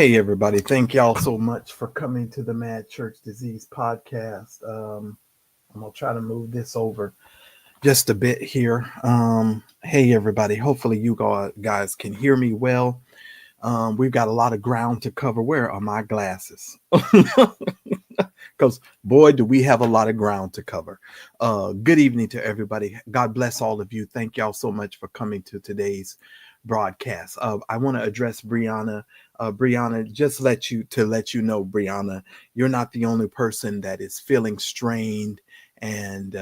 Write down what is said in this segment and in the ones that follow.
Hey, everybody. Thank y'all so much for coming to the Mad Church Disease podcast. I'm going to try to move this over just a bit here. Hey, everybody. Hopefully, you guys can hear me well. We've got a lot of ground to cover. Where are my glasses? Because, boy, do we have a lot of ground to cover. Good evening to everybody. God bless all of you. Thank y'all so much for coming to today's broadcast. I want to address Brianna. Brianna, just let you know, Brianna, you're not the only person that is feeling strained and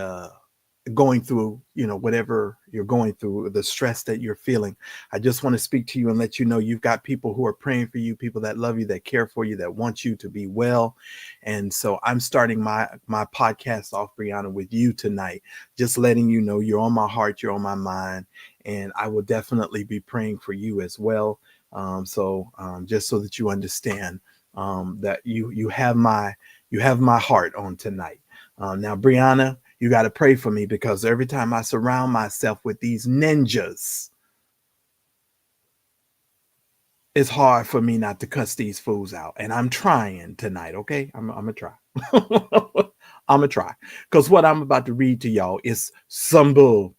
going through, whatever you're going through, the stress that you're feeling. I just want to speak to you and let you know you've got people who are praying for you, people that love you, that care for you, that want you to be well. And so I'm starting my podcast off, Brianna, with you tonight, just letting you know you're on my heart, you're on my mind, and I will definitely be praying for you as well. Just so that you understand that you have my heart on tonight. Now, Brianna, you got to pray for me because every time I surround myself with these ninjas, it's hard for me not to cuss these fools out. And I'm trying tonight, okay? I'm going to try. I'm going to try. Because what I'm about to read to y'all is some bull.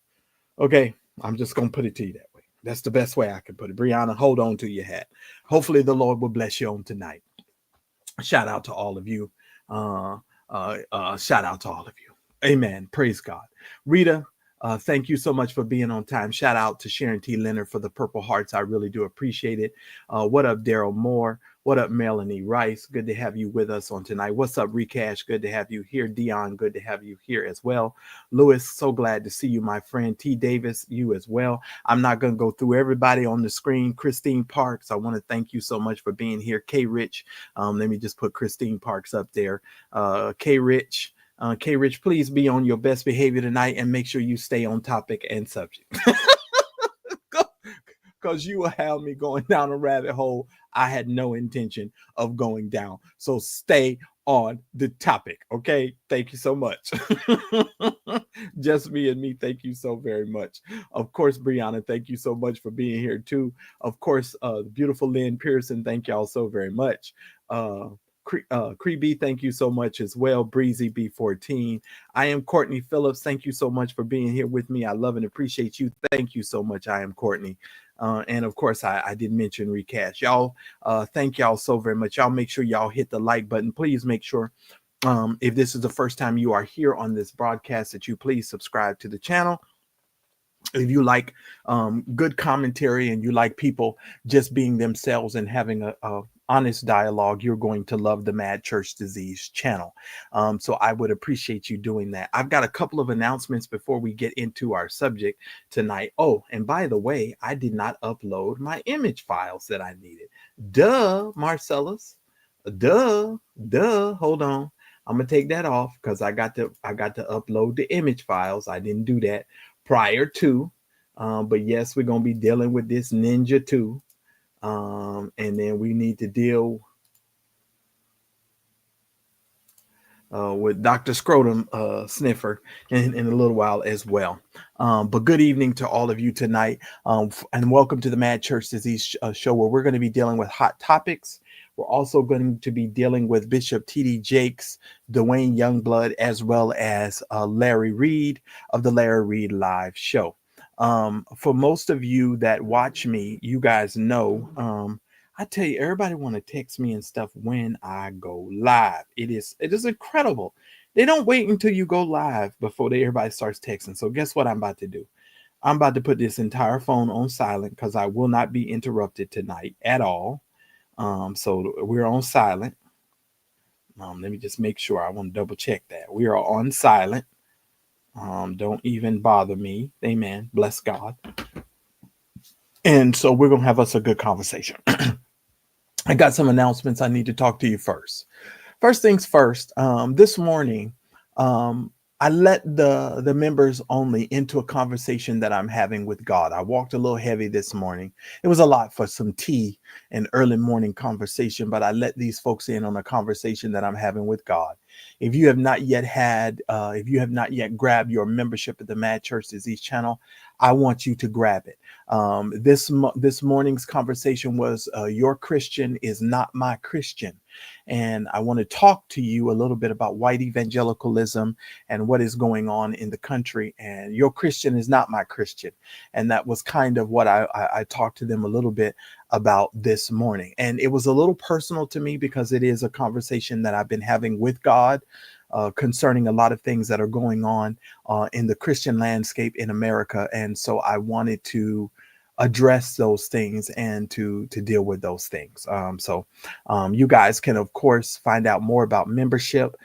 Okay? I'm just going to put it to you that way. That's the best way I can put it. Brianna, hold on to your hat. Hopefully the Lord will bless you on tonight. Shout out to all of you. Shout out to all of you. Amen. Praise God. Rita, thank you so much for being on time. Shout out to Sharon T. Leonard for the Purple Hearts. I really do appreciate it. What up, Daryl Moore? What up, Melanie Rice? Good to have you with us on tonight. What's up, Recash? Good to have you here. Dion, good to have you here as well. Lewis, so glad to see you, my friend. T. Davis, you as well. I'm not going to go through everybody on the screen. Christine Parks, I want to thank you so much for being here. K. Rich, let me just put Christine Parks up there. K. Rich, please be on your best behavior tonight and make sure you stay on topic and subject. Because you will have me going down a rabbit hole I had no intention of going down. So stay on the topic, okay? Thank you so much. Just me and me, thank you so very much. Of course, Brianna, thank you so much for being here too. Of course, beautiful Lynn Pearson, thank y'all so very much. Creeby, thank you so much as well. Breezy B14. I am Courtney Phillips. Thank you so much for being here with me. I love and appreciate you. Thank you so much. I am Courtney. And of course, I did mention Recast. Y'all, thank y'all so very much. Y'all make sure y'all hit the like button. Please make sure if this is the first time you are here on this broadcast that you please subscribe to the channel. If you like good commentary and you like people just being themselves and having a honest dialogue, you're going to love the Mad Church Disease channel. So I would appreciate you doing that. I've got a couple of announcements before we get into our subject tonight. Oh, and by the way, I did not upload my image files that I needed. Duh, Marcellus. Duh. Hold on. I'm gonna take that off because I got to upload the image files. I didn't do that prior to, but yes, we're gonna be dealing with this Ninja 2. And then we need to deal with Dr. Scrotum Sniffer in a little while as well. But good evening to all of you tonight, and welcome to the Mad Church Disease show, where we're going to be dealing with hot topics. We're also going to be dealing with Bishop T.D. Jakes, Duane Youngblood, as well as Larry Reid of the Larry Reid Live Show. For most of you that watch me, you guys know, I tell you, everybody want to text me and stuff when I go live. It is incredible. They don't wait until you go live before everybody starts texting. So guess what I'm about to do? I'm about to put this entire phone on silent because I will not be interrupted tonight at all. So we're on silent. Let me just make sure. I want to double check that. We are on silent. Don't even bother me. Amen. Bless God. And so we're going to have us a good conversation. I got some announcements I need to talk to you first. First things first, this morning, I let the members only into a conversation that I'm having with God. I walked a little heavy this morning. It was a lot for some tea and early morning conversation, but I let these folks in on a conversation that I'm having with God. If you have not yet if you have not yet grabbed your membership at the Mad Church Disease channel, I want you to grab it. This morning's conversation was your Christian is not my Christian. And I want to talk to you a little bit about white evangelicalism and what is going on in the country. And your Christian is not my Christian. And that was kind of what I talked to them a little bit about this morning. And it was a little personal to me because it is a conversation that I've been having with God concerning a lot of things that are going on in the Christian landscape in America. And so I wanted to address those things and to deal with those things. You guys can, of course, find out more about membership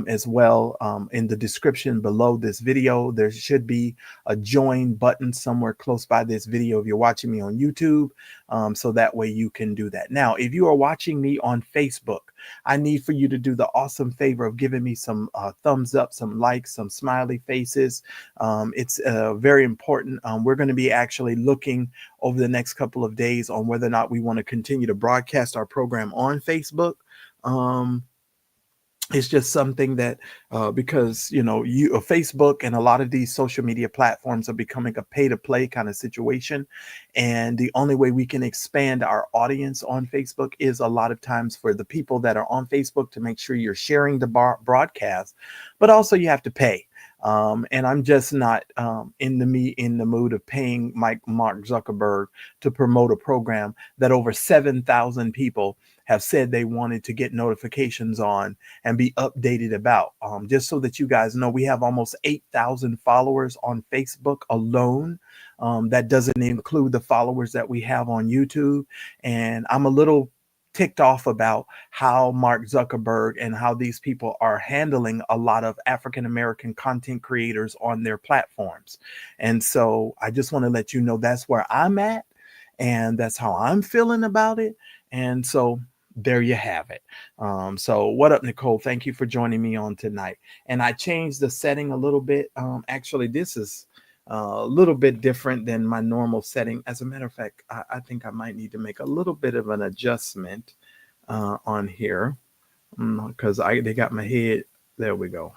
as well in the description below this video. There should be a join button somewhere close by this video if you're watching me on YouTube, so that way you can do that. Now, if you are watching me on Facebook, I need for you to do the awesome favor of giving me some thumbs up, some likes, some smiley faces. It's very important. We're going to be actually looking over the next couple of days on whether or not we want to continue to broadcast our program on Facebook. It's just something that because Facebook and a lot of these social media platforms are becoming a pay to play kind of situation, and the only way we can expand our audience on Facebook is a lot of times for the people that are on Facebook to make sure you're sharing the broadcast, but also you have to pay. And I'm just not in the mood of paying Mark Zuckerberg to promote a program that over 7,000 people have said they wanted to get notifications on and be updated about. Just so that you guys know, we have almost 8,000 followers on Facebook alone. That doesn't include the followers that we have on YouTube. And I'm a little ticked off about how Mark Zuckerberg and how these people are handling a lot of African-American content creators on their platforms. And so I just want to let you know that's where I'm at, and that's how I'm feeling about it. And so there you have it. So what up, Nicole? Thank you for joining me on tonight. And I changed the setting a little bit. Actually, this is a little bit different than my normal setting. As a matter of fact, I think I might need to make a little bit of an adjustment on here because they got my head. There we go.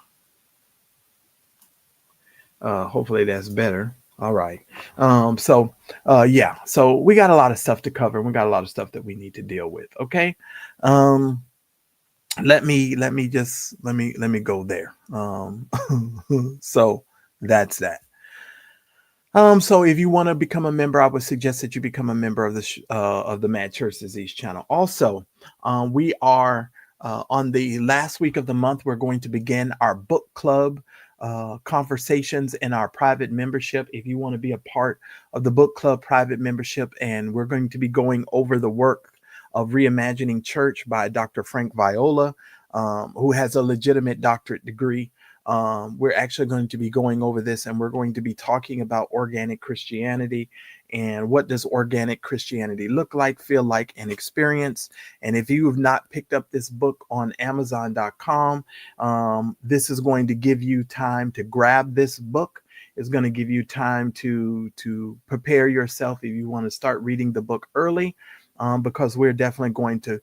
Hopefully that's better. All right. Yeah, so we got a lot of stuff to cover. We got a lot of stuff that we need to deal with. Okay. Let me go there. So that's that. So if you want to become a member, I would suggest that you become a member of the Mad Church Disease channel. Also, we are on the last week of the month. We're going to begin our book club conversations in our private membership. If you want to be a part of the book club private membership, and we're going to be going over the work of Reimagining Church by Dr. Frank Viola, who has a legitimate doctorate degree. We're actually going to be going over this, and we're going to be talking about organic Christianity and what does organic Christianity look like, feel like, and experience. And if you have not picked up this book on Amazon.com, this is going to give you time to grab this book. It's going to give you time to prepare yourself if you want to start reading the book early. Because we're definitely going to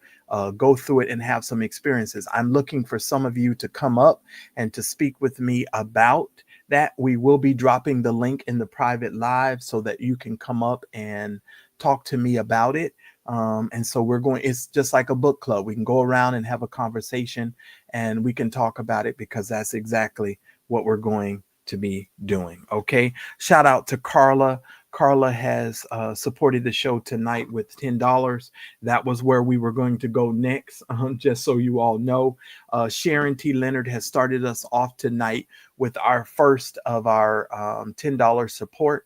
go through it and have some experiences. I'm looking for some of you to come up and to speak with me about that. We will be dropping the link in the private live so that you can come up and talk to me about it. And so it's just like a book club. We can go around and have a conversation and we can talk about it, because that's exactly what we're going to be doing. Okay. Shout out to Carla. Carla has supported the show tonight with $10. That was where we were going to go next, just so you all know. Sharon T. Leonard has started us off tonight with our first of our $10 support.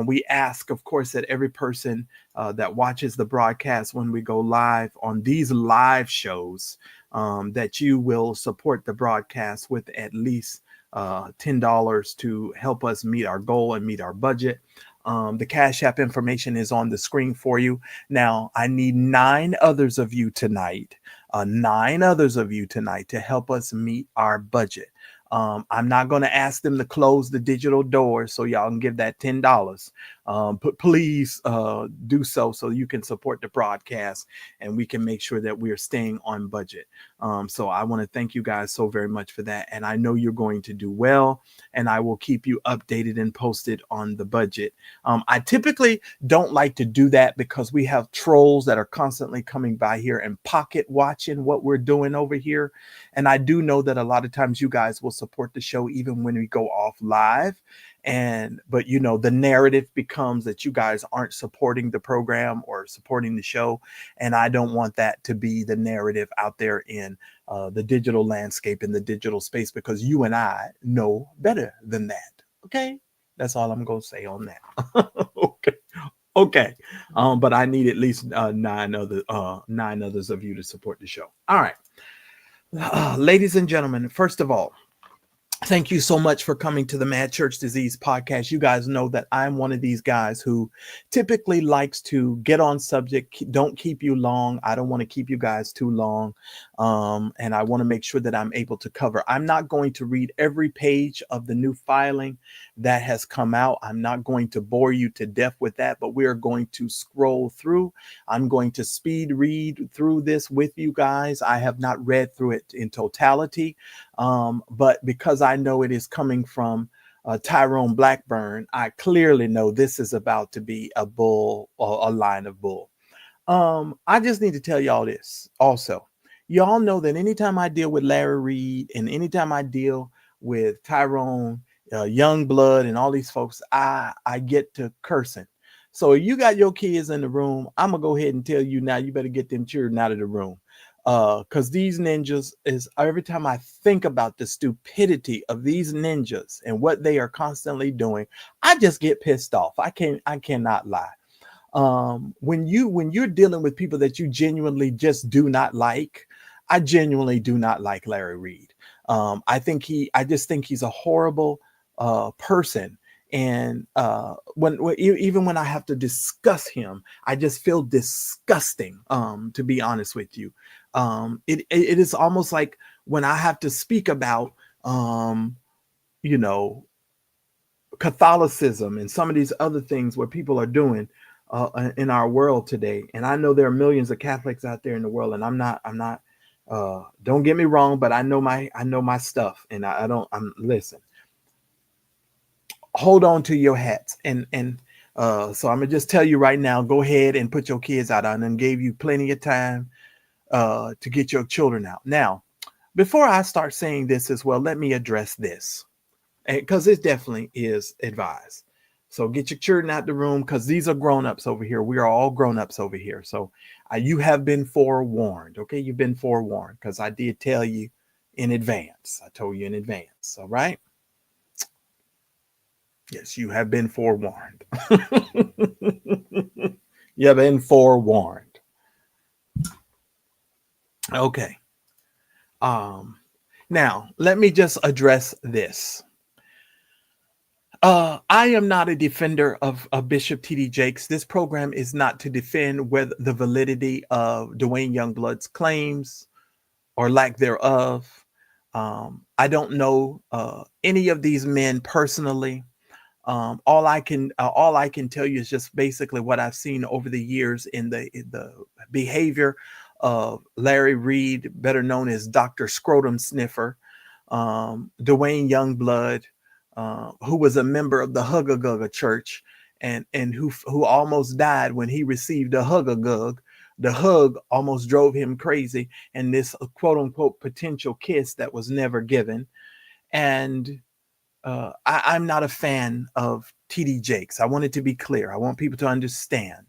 We ask, of course, that every person that watches the broadcast when we go live on these live shows, that you will support the broadcast with at least $10 to help us meet our goal and meet our budget. The Cash App information is on the screen for you. Now, I need 9 others of you tonight to help us meet our budget. I'm not going to ask them to close the digital doors so y'all can give that $10. But please do so you can support the broadcast and we can make sure that we are staying on budget. So I want to thank you guys so very much for that. And I know you're going to do well, and I will keep you updated and posted on the budget. I typically don't like to do that because we have trolls that are constantly coming by here and pocket watching what we're doing over here. And I do know that a lot of times you guys will support the show even when we go off live. But you know, the narrative becomes that you guys aren't supporting the program or supporting the show. And I don't want that to be the narrative out there in the digital landscape, in the digital space, because you and I know better than that. Okay. That's all I'm going to say on that. Okay. But I need at least nine others of you to support the show. All right. Ladies and gentlemen, first of all, thank you so much for coming to the Mad Church Disease podcast. You guys know that I'm one of these guys who typically likes to get on subject, don't keep you long. I don't want to keep you guys too long. And I want to make sure that I'm able to cover. I'm not going to read every page of the new filing that has come out. I'm not going to bore you to death with that, but we are going to scroll through. I'm going to speed read through this with you guys. I have not read through it in totality. But because I know it is coming from Tyrone Blackburn, I clearly know this is about to be a bull or a line of bull. I just need to tell y'all this also. Y'all know that anytime I deal with Larry Reid and anytime I deal with Tyrone Youngblood and all these folks, I get to cursing. So if you got your kids in the room, I'm gonna go ahead and tell you now, you better get them children out of the room. Because these ninjas, is every time I think about the stupidity of these ninjas and what they are constantly doing, I just get pissed off. I cannot lie. When you're dealing with people that you genuinely just do not like, I genuinely do not like Larry Reid. I just think he's a horrible person. And even when I have to discuss him, I just feel disgusting, to be honest with you. It is almost like when I have to speak about, Catholicism and some of these other things where people are doing in our world today. And I know there are millions of Catholics out there in the world, and I'm not, don't get me wrong, but I know my stuff, and listen, hold on to your hats. So I'm gonna just tell you right now, go ahead and put your kids out. I done gave you plenty of time to get your children out. Now, before I start saying this as well, let me address this, because it definitely is advised. So get your children out the room, because these are grown-ups over here. We are all grown-ups over here. So you have been forewarned. Okay, you've been forewarned, because I did tell you in advance. I told you in advance. All right. Yes, you have been forewarned. You have been forewarned. Okay. Now let me just address this. I am not a defender of Bishop T.D. Jakes. This program is not to defend whether the validity of Dwayne Youngblood's claims or lack thereof. I don't know any of these men personally. All I can tell you is just basically what I've seen over the years in the behavior of Larry Reid, better known as Dr. Scrotum Sniffer, Duane Youngblood, who was a member of the Hugga Church and who almost died when he received a Hugga. The hug almost drove him crazy, and this quote unquote potential kiss that was never given. And I'm not a fan of T.D. Jakes. I want it to be clear. I want people to understand.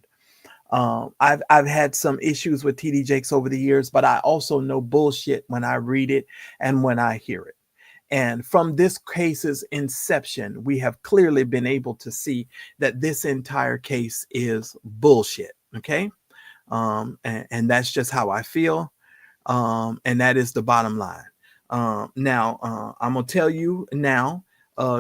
I've had some issues with T.D. Jakes over the years, but I also know bullshit when I read it and when I hear it. And from this case's inception, we have clearly been able to see that this entire case is bullshit. Okay. And that's just how I feel. And that is the bottom line. Now, I'm going to tell you now,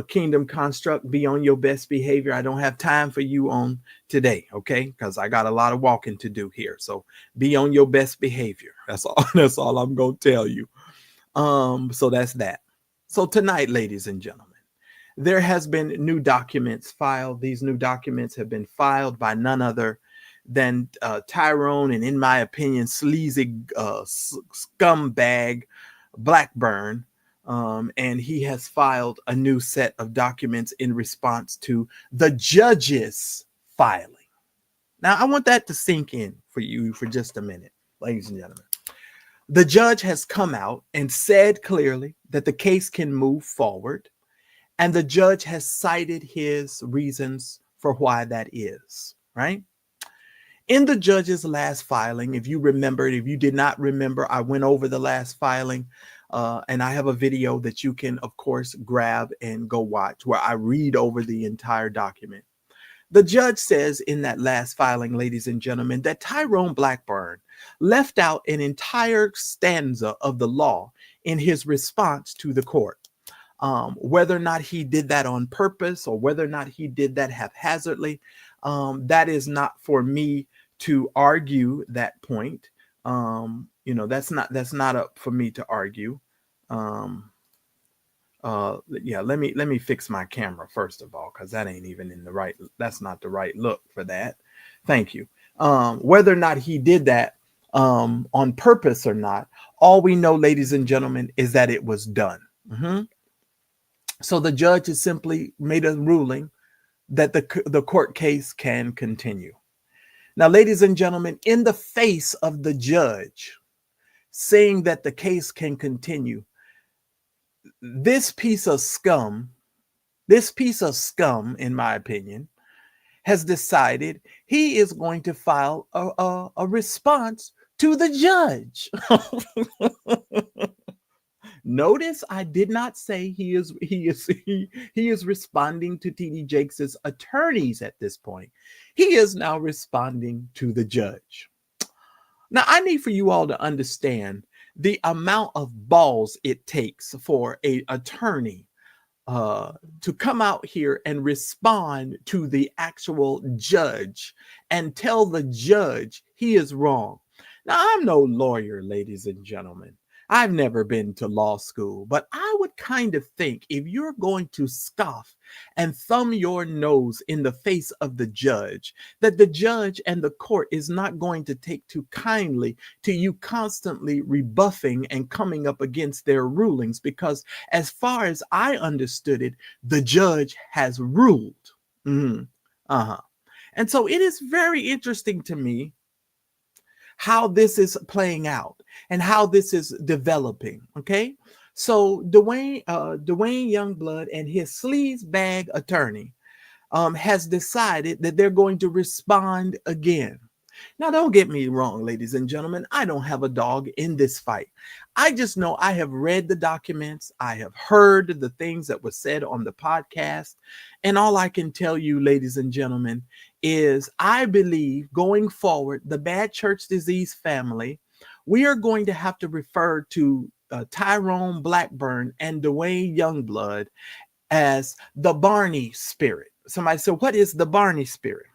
Kingdom Construct, be on your best behavior. I don't have time for you on today, okay? Because I got a lot of walking to do here. So be on your best behavior. That's all. That's all I'm gonna tell you. So that's that. So tonight, ladies and gentlemen, there has been new documents filed. These new documents have been filed by none other than Tyrone, and in my opinion, sleazy scumbag Blackburn. And he has filed a new set of documents in response to the judge's filing. Now, I want that to sink in for you for just a minute, ladies and gentlemen. The judge has come out and said clearly that the case can move forward, and the judge has cited his reasons for why that is, right? In the judge's last filing, if you remembered, if you did not remember, I went over the last filing, and I have a video that you can, of course, grab and go watch where I read over the entire document. The judge says in that last filing, ladies and gentlemen, that Tyrone Blackburn left out an entire stanza of the law in his response to the court. Whether or not he did that on purpose or whether or not he did that haphazardly, that is not for me to argue that point. That's not up for me to argue. Let me fix my camera first of all, because that ain't even in the right, that's not the right look for that. Thank you. Whether or not he did that on purpose or not, all we know, ladies and gentlemen, is that it was done. So the judge has simply made a ruling that the court case can continue. Now, ladies and gentlemen, in the face of the judge saying that the case can continue, this piece of scum, in my opinion, has decided he is going to file a response to the judge. Notice I did not say he is responding to TD Jakes' attorneys at this point. He is now responding to the judge. Now, I need for you all to understand the amount of balls it takes for an attorney to come out here and respond to the actual judge and tell the judge he is wrong. Now, I'm no lawyer, ladies and gentlemen. I've never been to law school, but I would kind of think if you're going to scoff and thumb your nose in the face of the judge, that the judge and the court is not going to take too kindly to you constantly rebuffing and coming up against their rulings, because as far as I understood it, the judge has ruled. And so it is very interesting to me how this is playing out and how this is developing. Okay, so Dwayne Youngblood and his sleaze bag attorney has decided that they're going to respond again. Now, don't get me wrong, ladies and gentlemen, I don't have a dog in this fight. I just know I have read the documents, I have heard the things that were said on the podcast, and all I can tell you, ladies and gentlemen, is I believe going forward, the Bad Church Disease family, we are going to have to refer to Tyrone Blackburn and Duane Youngblood as the Barney spirit. Somebody said, what is the Barney spirit?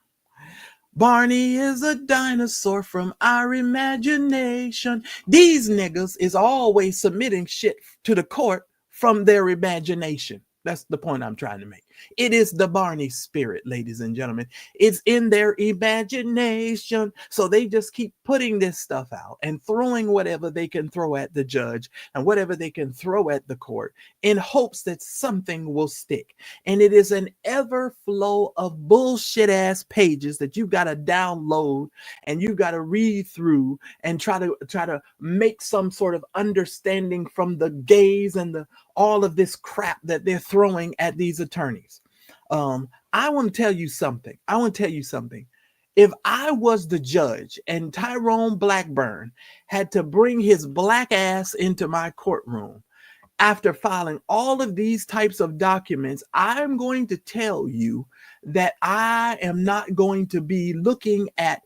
Barney is a dinosaur from our imagination. These niggas is always submitting shit to the court from their imagination. That's the point I'm trying to make. It is the Barney spirit, ladies and gentlemen. It's in their imagination. So they just keep putting this stuff out and throwing whatever they can throw at the judge and whatever they can throw at the court in hopes that something will stick. And it is an ever flow of bullshit ass pages that you got to download and you got to read through and try to make some sort of understanding from the gaze and all of this crap that they're throwing at these attorneys. I want to tell you something. If I was the judge and Tyrone Blackburn had to bring his black ass into my courtroom after filing all of these types of documents, I'm going to tell you that I am not going to be looking at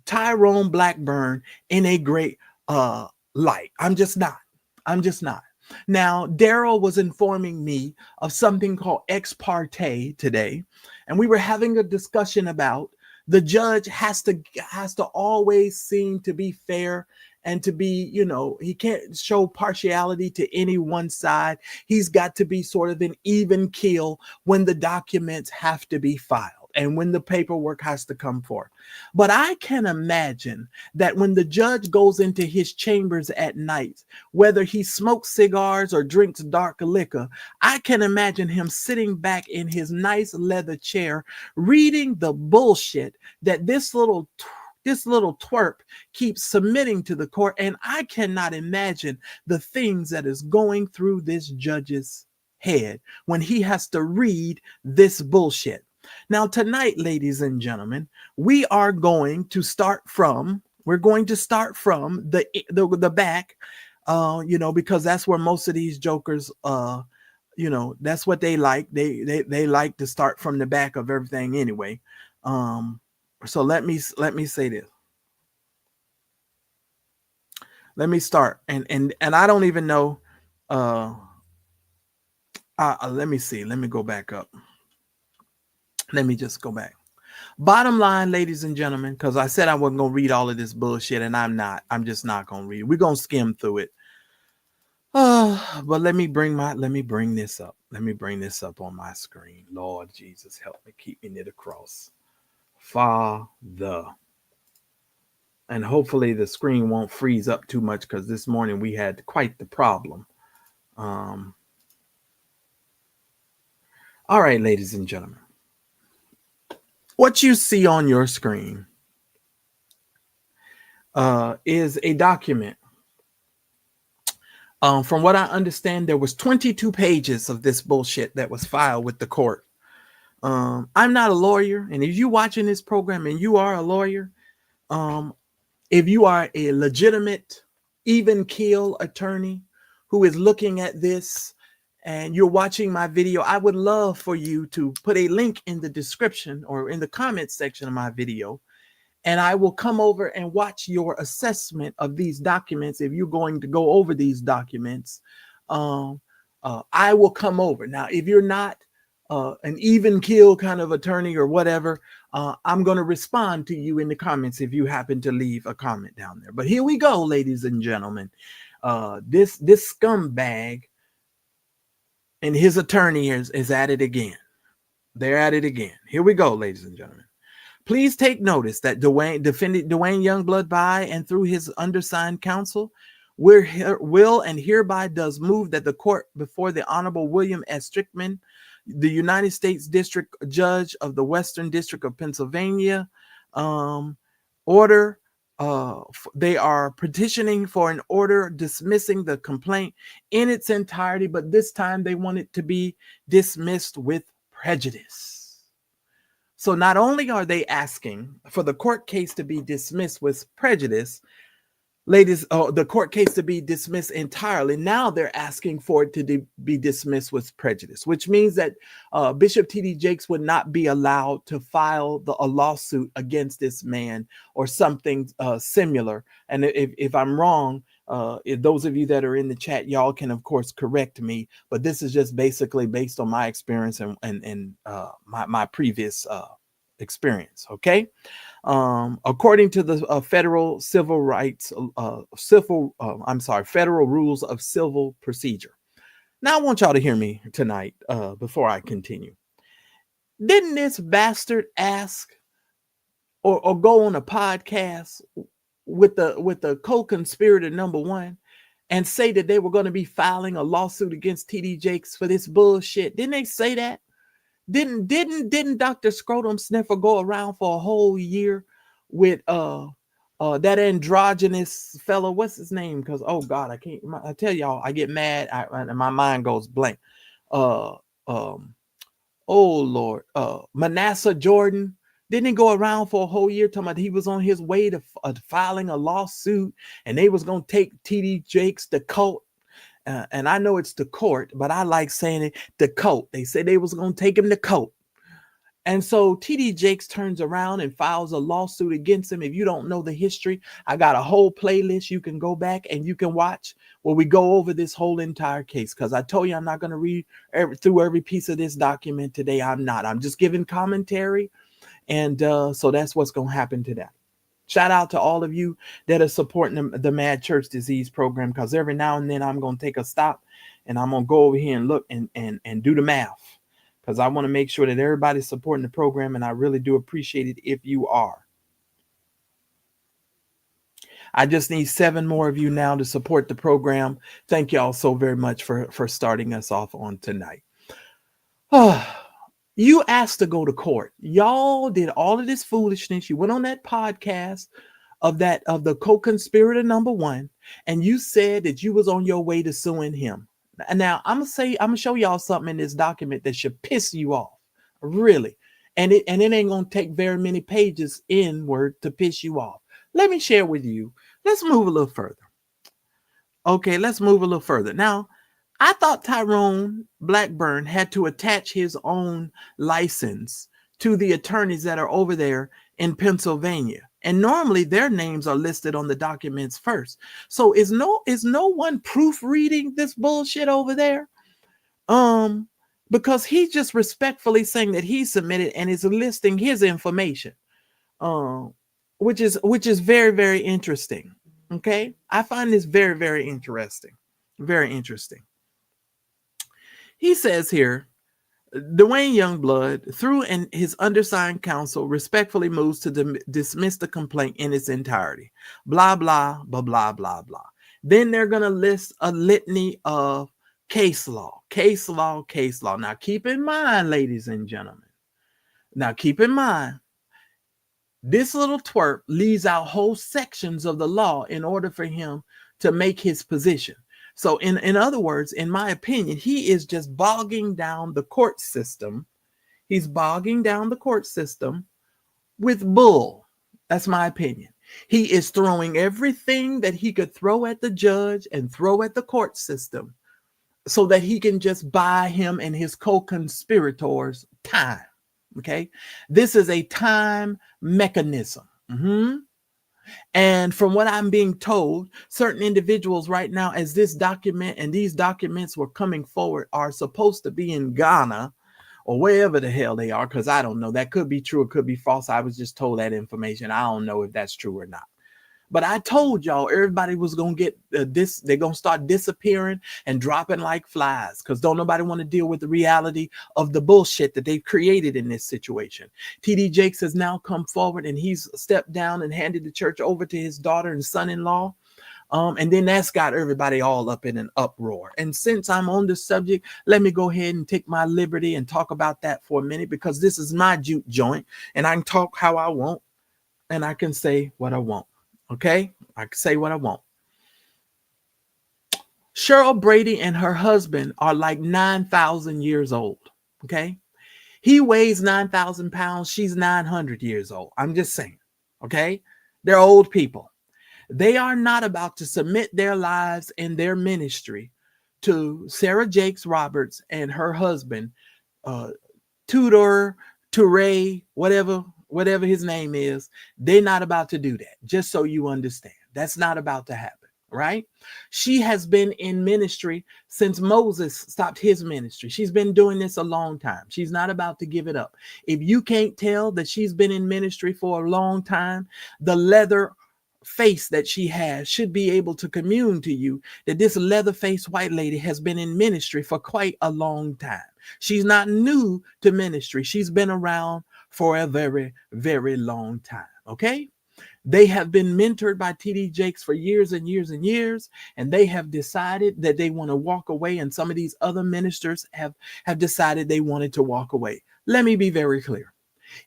Tyrone Blackburn in a great light. I'm just not. Now, Daryl was informing me of something called ex parte today, and we were having a discussion about the judge has to always seem to be fair and to be, he can't show partiality to any one side. He's got to be sort of an even keel when the documents have to be filed and when the paperwork has to come forth. But I can imagine that when the judge goes into his chambers at night, whether he smokes cigars or drinks dark liquor, I can imagine him sitting back in his nice leather chair, reading the bullshit that this little twerp keeps submitting to the court. And I cannot imagine the things that is going through this judge's head when he has to read this bullshit. Now, tonight, ladies and gentlemen, we are going to start from the back, because that's where most of these jokers, that's what they like. They like to start from the back of everything anyway. So let me say this. Let me start. And I don't even know. Let me see. Let me go back up. Let me just go back. Bottom line, ladies and gentlemen, because I said I wasn't going to read all of this bullshit, and I'm not. I'm just not going to read it. We're going to skim through it. But let me bring this up. Let me bring this up on my screen. Lord Jesus, help me. Keep me near the cross. Father. And hopefully the screen won't freeze up too much, because this morning we had quite the problem. All right, ladies and gentlemen. What you see on your screen is a document. From what I understand, there was 22 pages of this bullshit that was filed with the court. I'm not a lawyer, and if you're watching this program and you are a lawyer, if you are a legitimate, even keel attorney who is looking at this and you're watching my video, I would love for you to put a link in the description or in the comment section of my video, and I will come over and watch your assessment of these documents. If you're going to go over these documents, I will come over. Now, if you're not an even keel kind of attorney or whatever, I'm going to respond to you in the comments if you happen to leave a comment down there. But here we go, ladies and gentlemen. This scumbag and his attorney is at it again. They're at it again. Here we go, ladies and gentlemen. Please take notice that defendant Dwayne Youngblood by and through his undersigned counsel will and hereby does move that the court before the Honorable William S. Strickman, the United States District Judge of the Western District of Pennsylvania, order. They are petitioning for an order dismissing the complaint in its entirety, but this time they want it to be dismissed with prejudice. So not only are they asking for the court case to be dismissed with prejudice, ladies, the court case to be dismissed entirely. Now they're asking for it to be dismissed with prejudice, which means that Bishop T.D. Jakes would not be allowed to file a lawsuit against this man or something similar. And if I'm wrong, if those of you that are in the chat, y'all can, of course, correct me. But this is just basically based on my experience and my previous experience. OK. According to the federal federal rules of civil procedure. Now I want y'all to hear me tonight before I continue. Didn't this bastard ask or go on a podcast with the co-conspirator number one and say that they were going to be filing a lawsuit against T.D. Jakes for this bullshit? Didn't they say that? Didn't Dr. Scrotum Sniffer go around for a whole year with that androgynous fellow? What's his name? Because oh God, I tell y'all, I get mad and my mind goes blank. Oh Lord, Manasseh Jordan. Didn't he go around for a whole year talking about he was on his way to filing a lawsuit and they was gonna take T.D. Jakes to court? And I know it's the court, but I like saying it, the court. They said they was going to take him to court. And so T.D. Jakes turns around and files a lawsuit against him. If you don't know the history, I got a whole playlist you can go back and you can watch where we go over this whole entire case. Because I told you I'm not going to read through every piece of this document today. I'm not. I'm just giving commentary. And so that's what's going to happen today. Shout out to all of you that are supporting the Mad Church Disease program, because every now and then I'm going to take a stop and I'm going to go over here and look and do the math, because I want to make sure that everybody's supporting the program, and I really do appreciate it if you are. I just need 7 more of you now to support the program. Thank y'all so very much for starting us off on tonight. You asked to go to court. Y'all did all of this foolishness. You went on that podcast of the co-conspirator number 1, and you said that you was on your way to suing him. Now I'm gonna show y'all something in this document that should piss you off, really. And it ain't gonna take very many pages inward to piss you off. Let me share with you. Let's move a little further. Okay, let's move a little further. Now, I thought Tyrone Blackburn had to attach his own license to the attorneys that are over there in Pennsylvania. And normally their names are listed on the documents first. So is no one proofreading this bullshit over there? Because he's just respectfully saying that he submitted and is listing his information. Which is very, very interesting. Okay, I find this very, very interesting. Very interesting. He says here, Dwayne Youngblood, through his undersigned counsel, respectfully moves to dismiss the complaint in its entirety. Blah, blah, blah, blah, blah, blah. Then they're going to list a litany of case law. Now, keep in mind, ladies and gentlemen. Now, keep in mind, this little twerp leaves out whole sections of the law in order for him to make his position. So in other words, in my opinion, he is just bogging down the court system. He's bogging down the court system with bull. That's my opinion. He is throwing everything that he could throw at the judge and throw at the court system so that he can just buy him and his co-conspirators time. Okay, this is a time mechanism. And from what I'm being told, certain individuals right now, as this document and these documents were coming forward, are supposed to be in Ghana or wherever the hell they are, because I don't know. That could be true. It could be false. I was just told that information. I don't know if that's true or not. But I told y'all everybody was going to get this. They're going to start disappearing and dropping like flies, because don't nobody want to deal with the reality of the bullshit that they've created in this situation. TD Jakes has now come forward and he's stepped down and handed the church over to his daughter and son-in-law. And then that's got everybody all up in an uproar. And since I'm on this subject, let me go ahead and take my liberty and talk about that for a minute, because this is my juke joint and I can talk how I want and I can say what I want. Okay, I can say what I want. Cheryl Brady and her husband are like 9,000 years old. Okay, he weighs 9,000 pounds. She's 900 years old. I'm just saying. Okay, they're old people. They are not about to submit their lives and their ministry to Sarah Jakes Roberts and her husband, Tudor, Touré, whatever his name is. They're not about to do that, just so you understand. That's not about to happen, right? She has been in ministry since Moses stopped his ministry. She's been doing this a long time. She's not about to give it up. If you can't tell that she's been in ministry for a long time, the leather face that she has should be able to commune to you that this leather-faced white lady has been in ministry for quite a long time. She's not new to ministry. She's been around for a very, very long time. Okay, they have been mentored by TD Jakes for years and years and years, and they have decided that they want to walk away, and some of these other ministers have decided they wanted to walk away. Let me be very clear.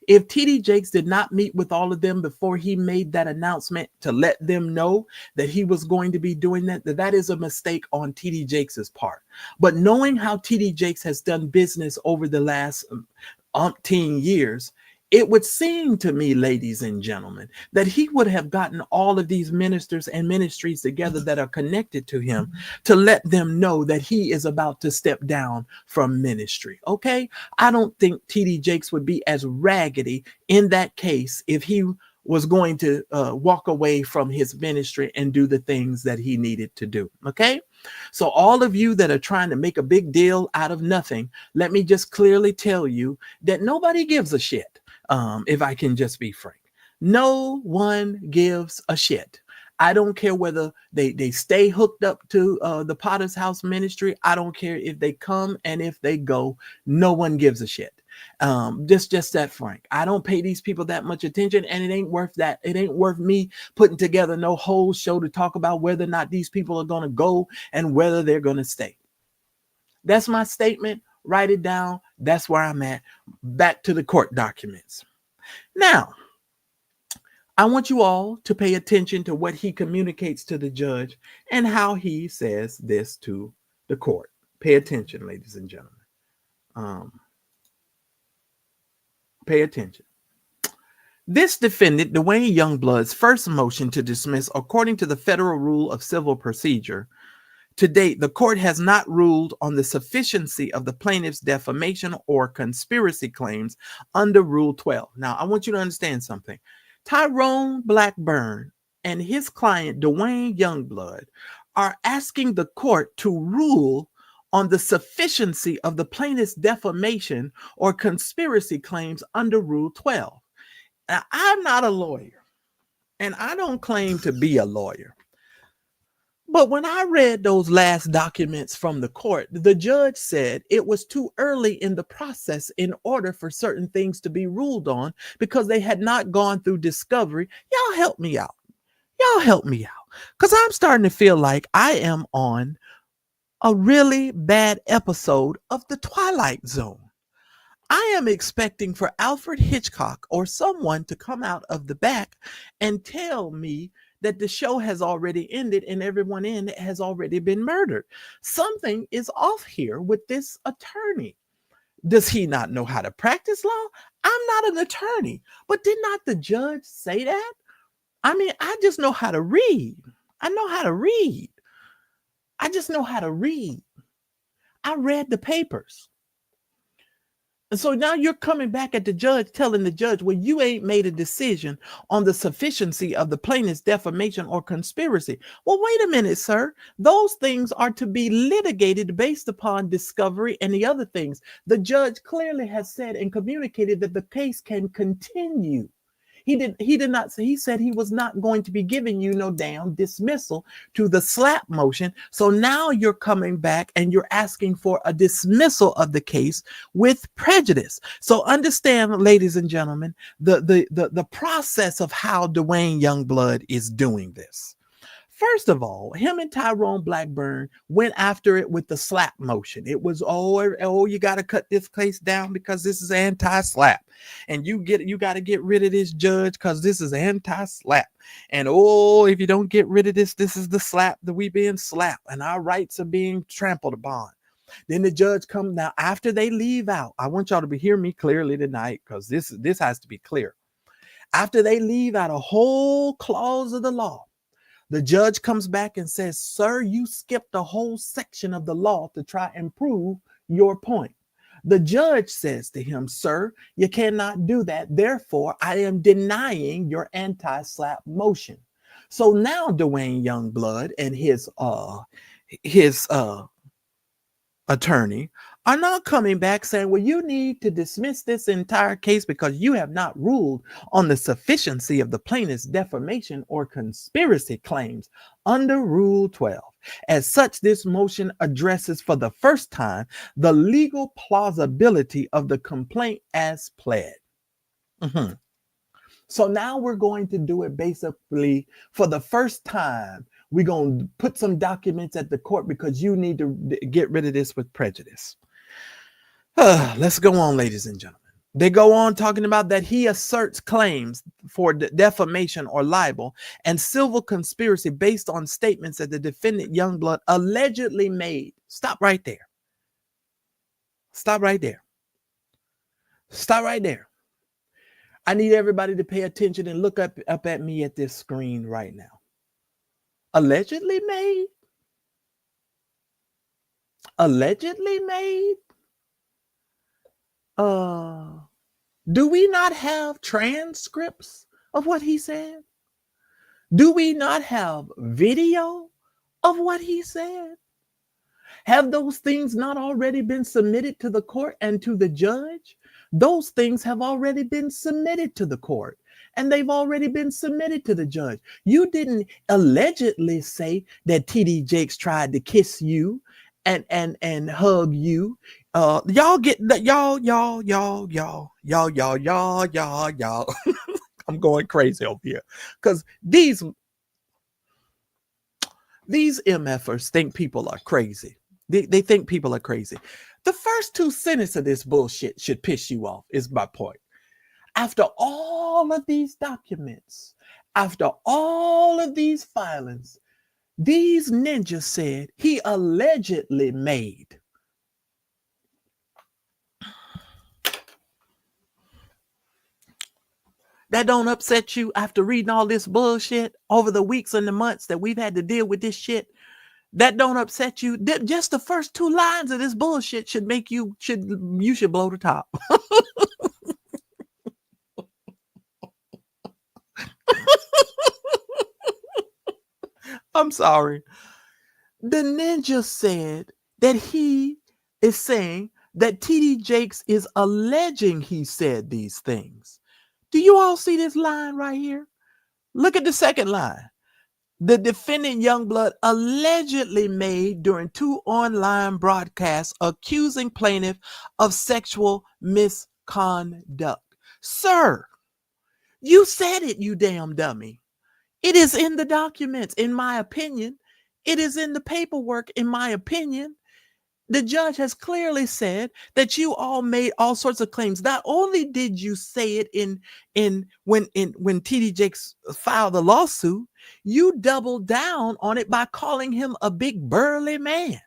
If TD Jakes did not meet with all of them before he made that announcement to let them know that he was going to be doing that is a mistake on TD Jakes's part. But knowing how TD Jakes has done business over the last umpteen years, it would seem to me, ladies and gentlemen, that he would have gotten all of these ministers and ministries together that are connected to him to let them know that he is about to step down from ministry. Okay, I don't think TD Jakes would be as raggedy in that case if he was going to walk away from his ministry and do the things that he needed to do. Okay, so all of you that are trying to make a big deal out of nothing, let me just clearly tell you that nobody gives a shit. If I can just be frank, No one gives a shit. I don't care whether they stay hooked up to the Potter's House ministry. I don't care if they come and if they go. No one gives a shit. Just that frank. I don't pay these people that much attention, and it ain't worth that. It ain't worth me putting together no whole show to talk about whether or not these people are going to go and whether they're going to stay. That's my statement. Write it down. That's where I'm at. Back to the court documents. Now, I want you all to pay attention to what he communicates to the judge and how he says this to the court. Pay attention, ladies and gentlemen. Pay attention. This defendant, Dwayne Youngblood's first motion to dismiss, according to the Federal Rule of Civil Procedure, to date, the court has not ruled on the sufficiency of the plaintiff's defamation or conspiracy claims under Rule 12. Now, I want you to understand something. Tyrone Blackburn and his client, Duane Youngblood, are asking the court to rule on the sufficiency of the plaintiff's defamation or conspiracy claims under Rule 12. Now, I'm not a lawyer, and I don't claim to be a lawyer. But when I read those last documents from the court, the judge said it was too early in the process in order for certain things to be ruled on because they had not gone through discovery. Y'all help me out. Y'all help me out. Because I'm starting to feel like I am on a really bad episode of The Twilight Zone. I am expecting for Alfred Hitchcock or someone to come out of the back and tell me that the show has already ended and everyone in it has already been murdered. Something is off here with this attorney. Does he not know how to practice law? I'm not an attorney, but did not the judge say that? I mean, I just know how to read. I know how to read. I just know how to read. I read the papers. And so now you're coming back at the judge, telling the judge, well, you ain't made a decision on the sufficiency of the plaintiff's defamation or conspiracy. Well, wait a minute, sir. Those things are to be litigated based upon discovery and the other things. The judge clearly has said and communicated that the case can continue. He did not say, he said he was not going to be giving you no damn dismissal to the SLAPP motion. So now you're coming back and you're asking for a dismissal of the case with prejudice. So understand, ladies and gentlemen, the process of how Dwayne Youngblood is doing this. First of all, him and Tyrone Blackburn went after it with the SLAPP motion. It was, you got to cut this case down because this is anti-SLAPP. And you got to get rid of this judge because this is anti-SLAPP. And if you don't get rid of this, this is the SLAPP that we being slapped and our rights are being trampled upon. Then the judge comes now after they leave out. I want y'all to hear me clearly tonight because this has to be clear. After they leave out a whole clause of the law, the judge comes back and says, sir, you skipped a whole section of the law to try and prove your point. The judge says to him, sir, you cannot do that. Therefore, I am denying your anti-SLAPP motion. So now Dwayne Youngblood and his attorney are now coming back saying, well, you need to dismiss this entire case because you have not ruled on the sufficiency of the plaintiff's defamation or conspiracy claims under Rule 12. As such, this motion addresses for the first time the legal plausibility of the complaint as pled. So now we're going to do it basically for the first time. We're going to put some documents at the court because you need to get rid of this with prejudice. Let's go on, ladies and gentlemen. They go on talking about that he asserts claims for defamation or libel and civil conspiracy based on statements that the defendant Youngblood allegedly made. Stop right there. Stop right there. Stop right there. I need everybody to pay attention and look up at me at this screen right now. Allegedly made? Allegedly made? Do we not have transcripts of what he said? Do we not have video of what he said? Have those things not already been submitted to the court and to the judge? Those things have already been submitted to the court. and they've already been submitted to the judge. You didn't allegedly say that TD Jakes tried to kiss you and hug you. Y'all get that, y'all. I'm going crazy over here because these MFers think people are crazy. They think people are crazy. The first two sentences of this bullshit should piss you off, is my point. After all of these documents, after all of these filings, these ninjas said he allegedly made. That don't upset you after reading all this bullshit over the weeks and the months that we've had to deal with this shit? That don't upset you? Just the first two lines of this bullshit should make you should blow the top. I'm sorry. The ninja said that he is saying that TD Jakes is alleging he said these things. Do you all see this line right here? Look at the second line. The defendant Youngblood allegedly made during 2 online broadcasts accusing plaintiff of sexual misconduct. Sir, you said it, you damn dummy. It is in the documents, in my opinion. It is in the paperwork, in my opinion. The judge has clearly said that you all made all sorts of claims. Not only did you say it when TD Jakes filed the lawsuit, you doubled down on it by calling him a big burly man.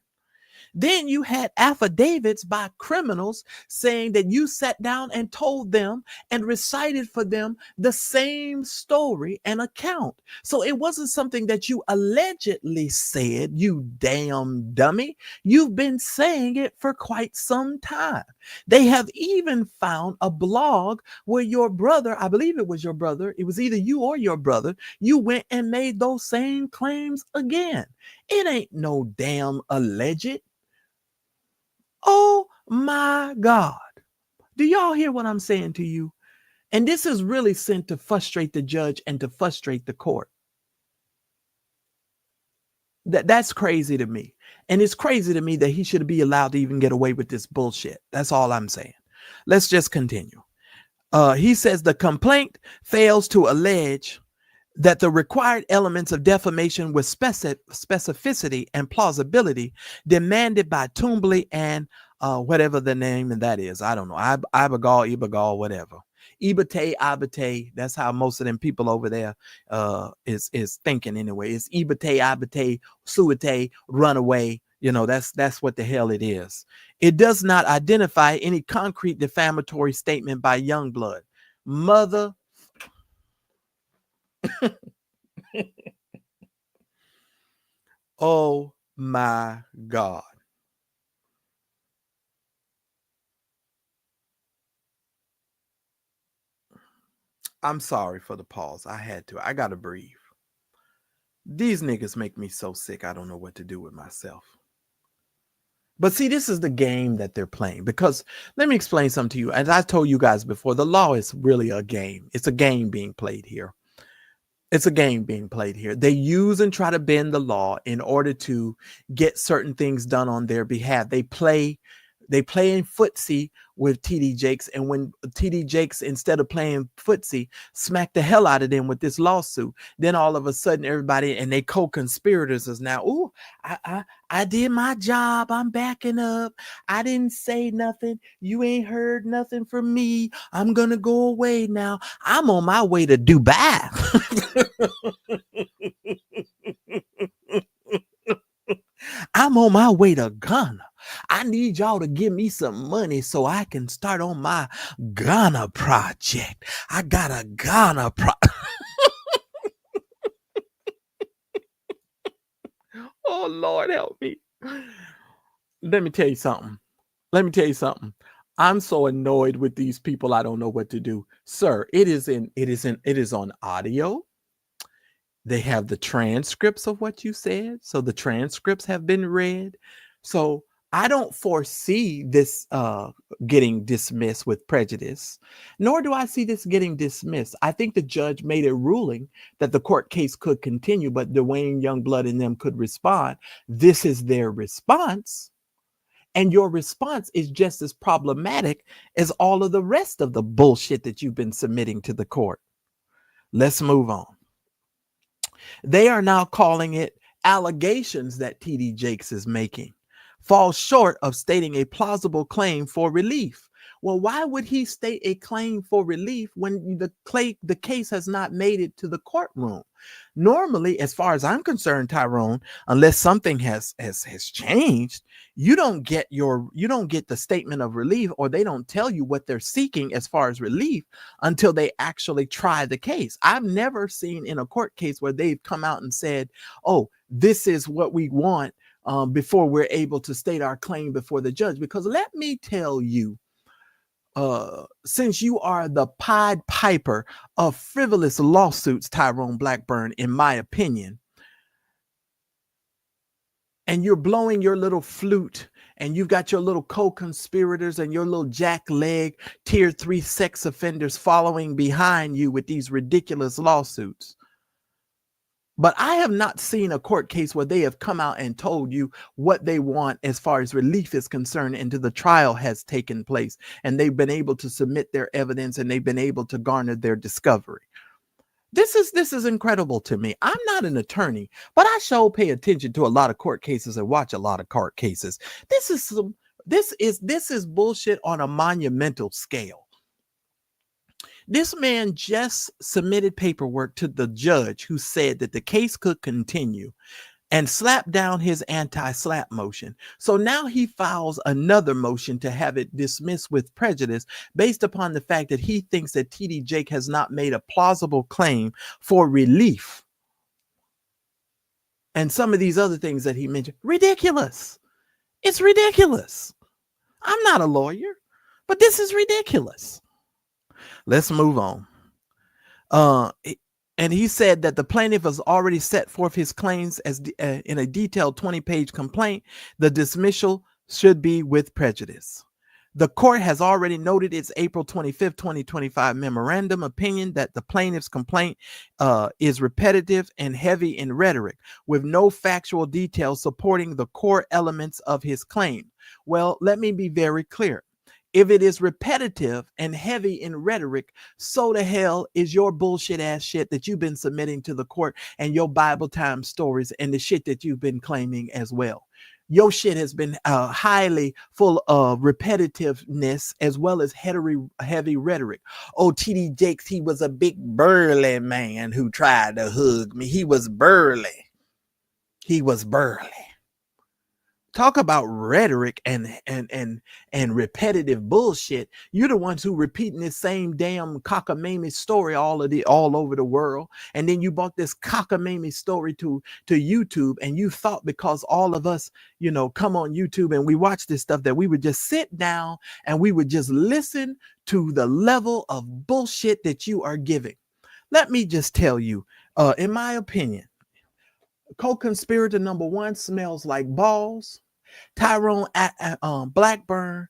Then you had affidavits by criminals saying that you sat down and told them and recited for them the same story and account. So it wasn't something that you allegedly said, you damn dummy. You've been saying it for quite some time. They have even found a blog where your brother, I believe it was your brother, it was either you or your brother, you went and made those same claims again. It ain't no damn alleged. Oh my God. Do y'all hear what I'm saying to you? And this is really sent to frustrate the judge and to frustrate the court. That's crazy to me. And it's crazy to me that he should be allowed to even get away with this bullshit. That's all I'm saying. Let's just continue. He says the complaint fails to allege that the required elements of defamation with specificity and plausibility demanded by Twombly and whatever the name of that is. I don't know. Ibagal, whatever. Ibate, that's how most of them people over there is thinking anyway. It's Ibate, Suite, runaway. You know, that's what the hell it is. It does not identify any concrete defamatory statement by Youngblood. Mother. Oh my God. I'm sorry for the pause. I had to. I got to breathe. These niggas make me so sick. I don't know what to do with myself. But see, this is the game that they're playing, because let me explain something to you. As I told you guys before, the law is really a game. It's a game being played here. It's a game being played here. They use and try to bend the law in order to get certain things done on their behalf. They play in footsie with TD Jakes, and when TD Jakes, instead of playing footsie, smacked the hell out of them with this lawsuit, then all of a sudden everybody and they co-conspirators is now, oh, I did my job. I'm backing up. I didn't say nothing. You ain't heard nothing from me. I'm gonna go away now. I'm on my way to Dubai. I'm on my way to Ghana. I need y'all to give me some money so I can start on my Ghana project. I got a Ghana project. Oh, Lord, help me. Let me tell you something. I'm so annoyed with these people. I don't know what to do. Sir, it is on audio. They have the transcripts of what you said. So the transcripts have been read. So I don't foresee this getting dismissed with prejudice, nor do I see this getting dismissed. I think the judge made a ruling that the court case could continue, but Duane Youngblood and them could respond. This is their response. And your response is just as problematic as all of the rest of the bullshit that you've been submitting to the court. Let's move on. They are now calling it allegations that TD Jakes is making fall short of stating a plausible claim for relief. Well, why would he state a claim for relief when the case has not made it to the courtroom? Normally, as far as I'm concerned, Tyrone, unless something has changed, you don't get the statement of relief, or they don't tell you what they're seeking as far as relief until they actually try the case. I've never seen in a court case where they've come out and said, "Oh, this is what we want," before we're able to state our claim before the judge. Because let me tell you, since you are the Pied Piper of frivolous lawsuits, Tyrone Blackburn, in my opinion, and you're blowing your little flute, and you've got your little co-conspirators and your little jackleg tier 3 sex offenders following behind you with these ridiculous lawsuits. But I have not seen a court case where they have come out and told you what they want as far as relief is concerned until the trial has taken place and they've been able to submit their evidence and they've been able to garner their discovery. This is incredible to me. I'm not an attorney, but I sure pay attention to a lot of court cases and watch a lot of court cases. This is bullshit on a monumental scale. This man just submitted paperwork to the judge who said that the case could continue and slapped down his anti-SLAPP motion. So now he files another motion to have it dismissed with prejudice based upon the fact that he thinks that TD Jake has not made a plausible claim for relief. And some of these other things that he mentioned, ridiculous. It's ridiculous. I'm not a lawyer, but this is ridiculous. Let's move on. And he said that the plaintiff has already set forth his claims as in a detailed 20-page complaint. The dismissal should be with prejudice. The court has already noted its April 25th, 2025 memorandum opinion that the plaintiff's complaint is repetitive and heavy in rhetoric with no factual details supporting the core elements of his claim. Well, let me be very clear. If it is repetitive and heavy in rhetoric, so the hell is your bullshit ass shit that you've been submitting to the court and your Bible time stories and the shit that you've been claiming as well. Your shit has been highly full of repetitiveness as well as heavy rhetoric. Oh, TD Jakes, he was a big burly man who tried to hug me. He was burly. He was burly. Talk about rhetoric and repetitive bullshit. You're the ones who repeating this same damn cockamamie story all over the world. And then you brought this cockamamie story to YouTube, and you thought because all of us, come on YouTube and we watch this stuff that we would just sit down and we would just listen to the level of bullshit that you are giving. Let me just tell you, in my opinion, co-conspirator number 1 smells like balls. Tyrone Blackburn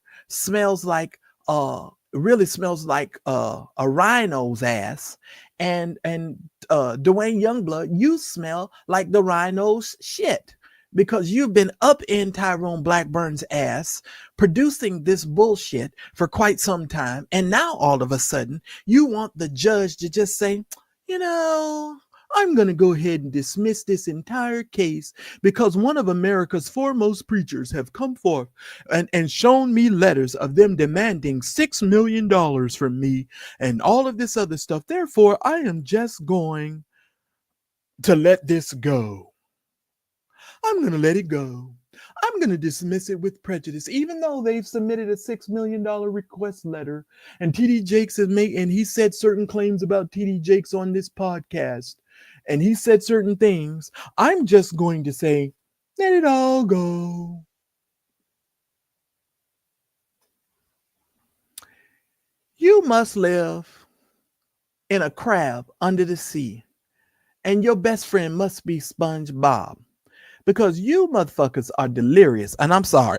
really smells like a rhino's ass, and Duane Youngblood, you smell like the rhino's shit, because you've been up in Tyrone Blackburn's ass producing this bullshit for quite some time, and now all of a sudden you want the judge to just say, I'm going to go ahead and dismiss this entire case because one of America's foremost preachers have come forth and shown me letters of them demanding $6 million from me and all of this other stuff. Therefore, I am just going to let this go. I'm going to let it go. I'm going to dismiss it with prejudice, even though they've submitted a $6 million request letter and TD Jakes has made, and he said certain claims about TD Jakes on this podcast. And he said certain things. I'm just going to say, let it all go. You must live in a crab under the sea, and your best friend must be SpongeBob. because you motherfuckers are delirious. And I'm sorry.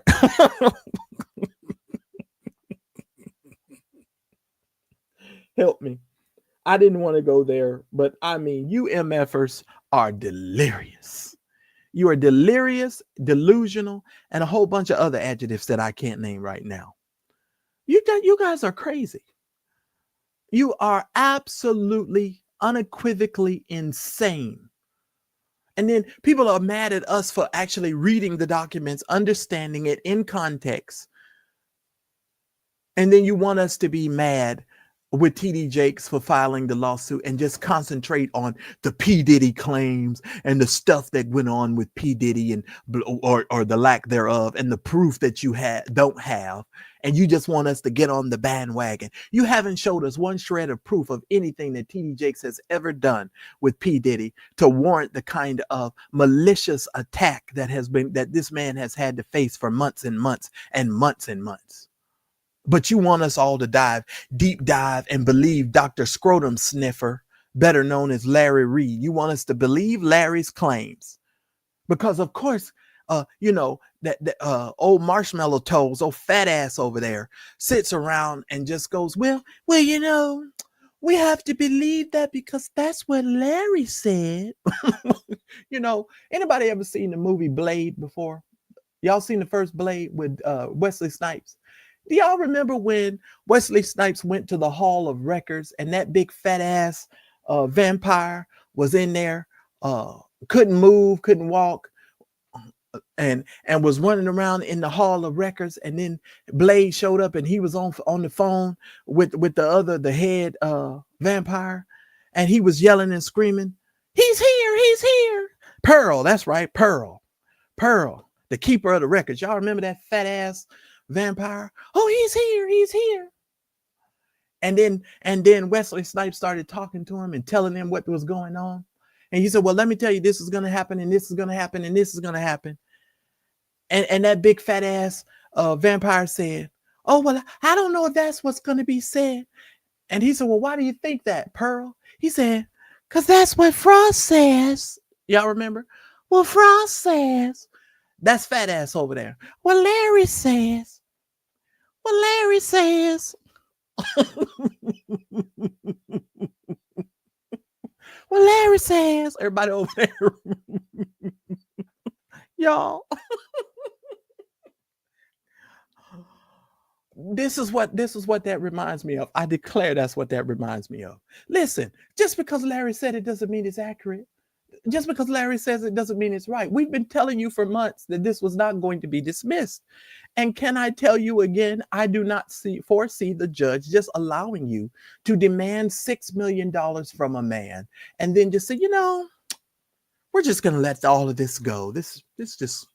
Help me. I didn't want to go there, but I mean, you MFers are delirious. You are delirious, delusional, and a whole bunch of other adjectives that I can't name right now. You guys are crazy. You are absolutely, unequivocally insane. And then people are mad at us for actually reading the documents, understanding it in context. And then you want us to be mad with TD Jakes for filing the lawsuit and just concentrate on the P. Diddy claims and the stuff that went on with P. Diddy and or the lack thereof, and the proof that you don't have. And you just want us to get on the bandwagon. You haven't showed us one shred of proof of anything that TD Jakes has ever done with P. Diddy to warrant the kind of malicious attack that this man has had to face for months and months and months and months. But you want us all to deep dive and believe Dr. Scrotum Sniffer, better known as Larry Reid. You want us to believe Larry's claims because, of course, that old marshmallow toes, old fat ass over there sits around and just goes, well, we have to believe that because that's what Larry said. Anybody ever seen the movie Blade before? Y'all seen the first Blade with Wesley Snipes? Do y'all remember when Wesley Snipes went to the Hall of Records and that big fat ass vampire was in there, couldn't move, couldn't walk, and was running around in the Hall of Records, and then Blade showed up and he was on the phone with the head vampire, and he was yelling and screaming, he's here. Pearl, that's right, Pearl, the keeper of the records. Y'all remember that fat ass vampire? Oh, he's here. And then Wesley Snipes started talking to him and telling him what was going on. And he said, well, let me tell you, this is going to happen, and this is going to happen, and this is going to happen. And that big fat ass vampire said, oh, well, I don't know if that's what's going to be said. And he said, well, why do you think that, Pearl? He said, because that's what Frost says. Y'all remember? Well, Frost says. That's fat ass over there. Well, Larry says. Well, Larry says. Everybody over there. Y'all. This is what that reminds me of. I declare that's what that reminds me of. Listen, just because Larry said it doesn't mean it's accurate. Just because Larry says it doesn't mean it's right. We've been telling you for months that this was not going to be dismissed. And can I tell you again, I do not foresee the judge just allowing you to demand $6 million from a man and then just say, we're just going to let all of this go. Let's just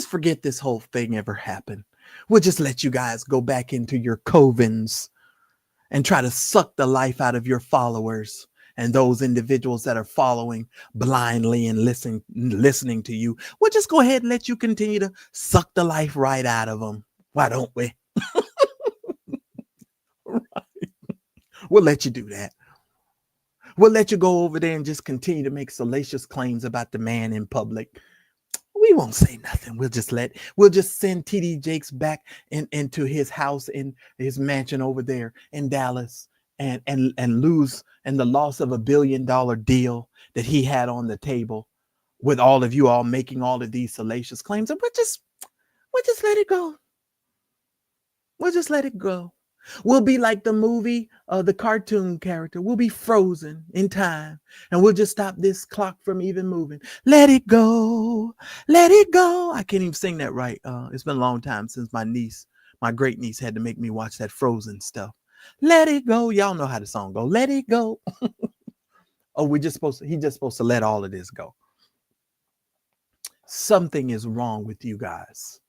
forget this whole thing ever happened. We'll just let you guys go back into your covens and try to suck the life out of your followers and those individuals that are following blindly and listening to you. We'll just go ahead and let you continue to suck the life right out of them. Why don't we? Right. We'll let you do that. We'll let you go over there and just continue to make salacious claims about the man in public. We won't say nothing. We'll just send TD Jakes back into his house in his mansion over there in Dallas and lose and the loss of $1 billion deal that he had on the table with all of you all making all of these salacious claims. And we'll just let it go. We'll just let it go. We'll be like the movie, the cartoon character. We'll be frozen in time, and we'll just stop this clock from even moving. Let it go. Let it go. I can't even sing that right. It's been a long time since my great niece had to make me watch that Frozen stuff. Let it go. Y'all know how the song goes. Let it go. Oh, he's just supposed to let all of this go. Something is wrong with you guys.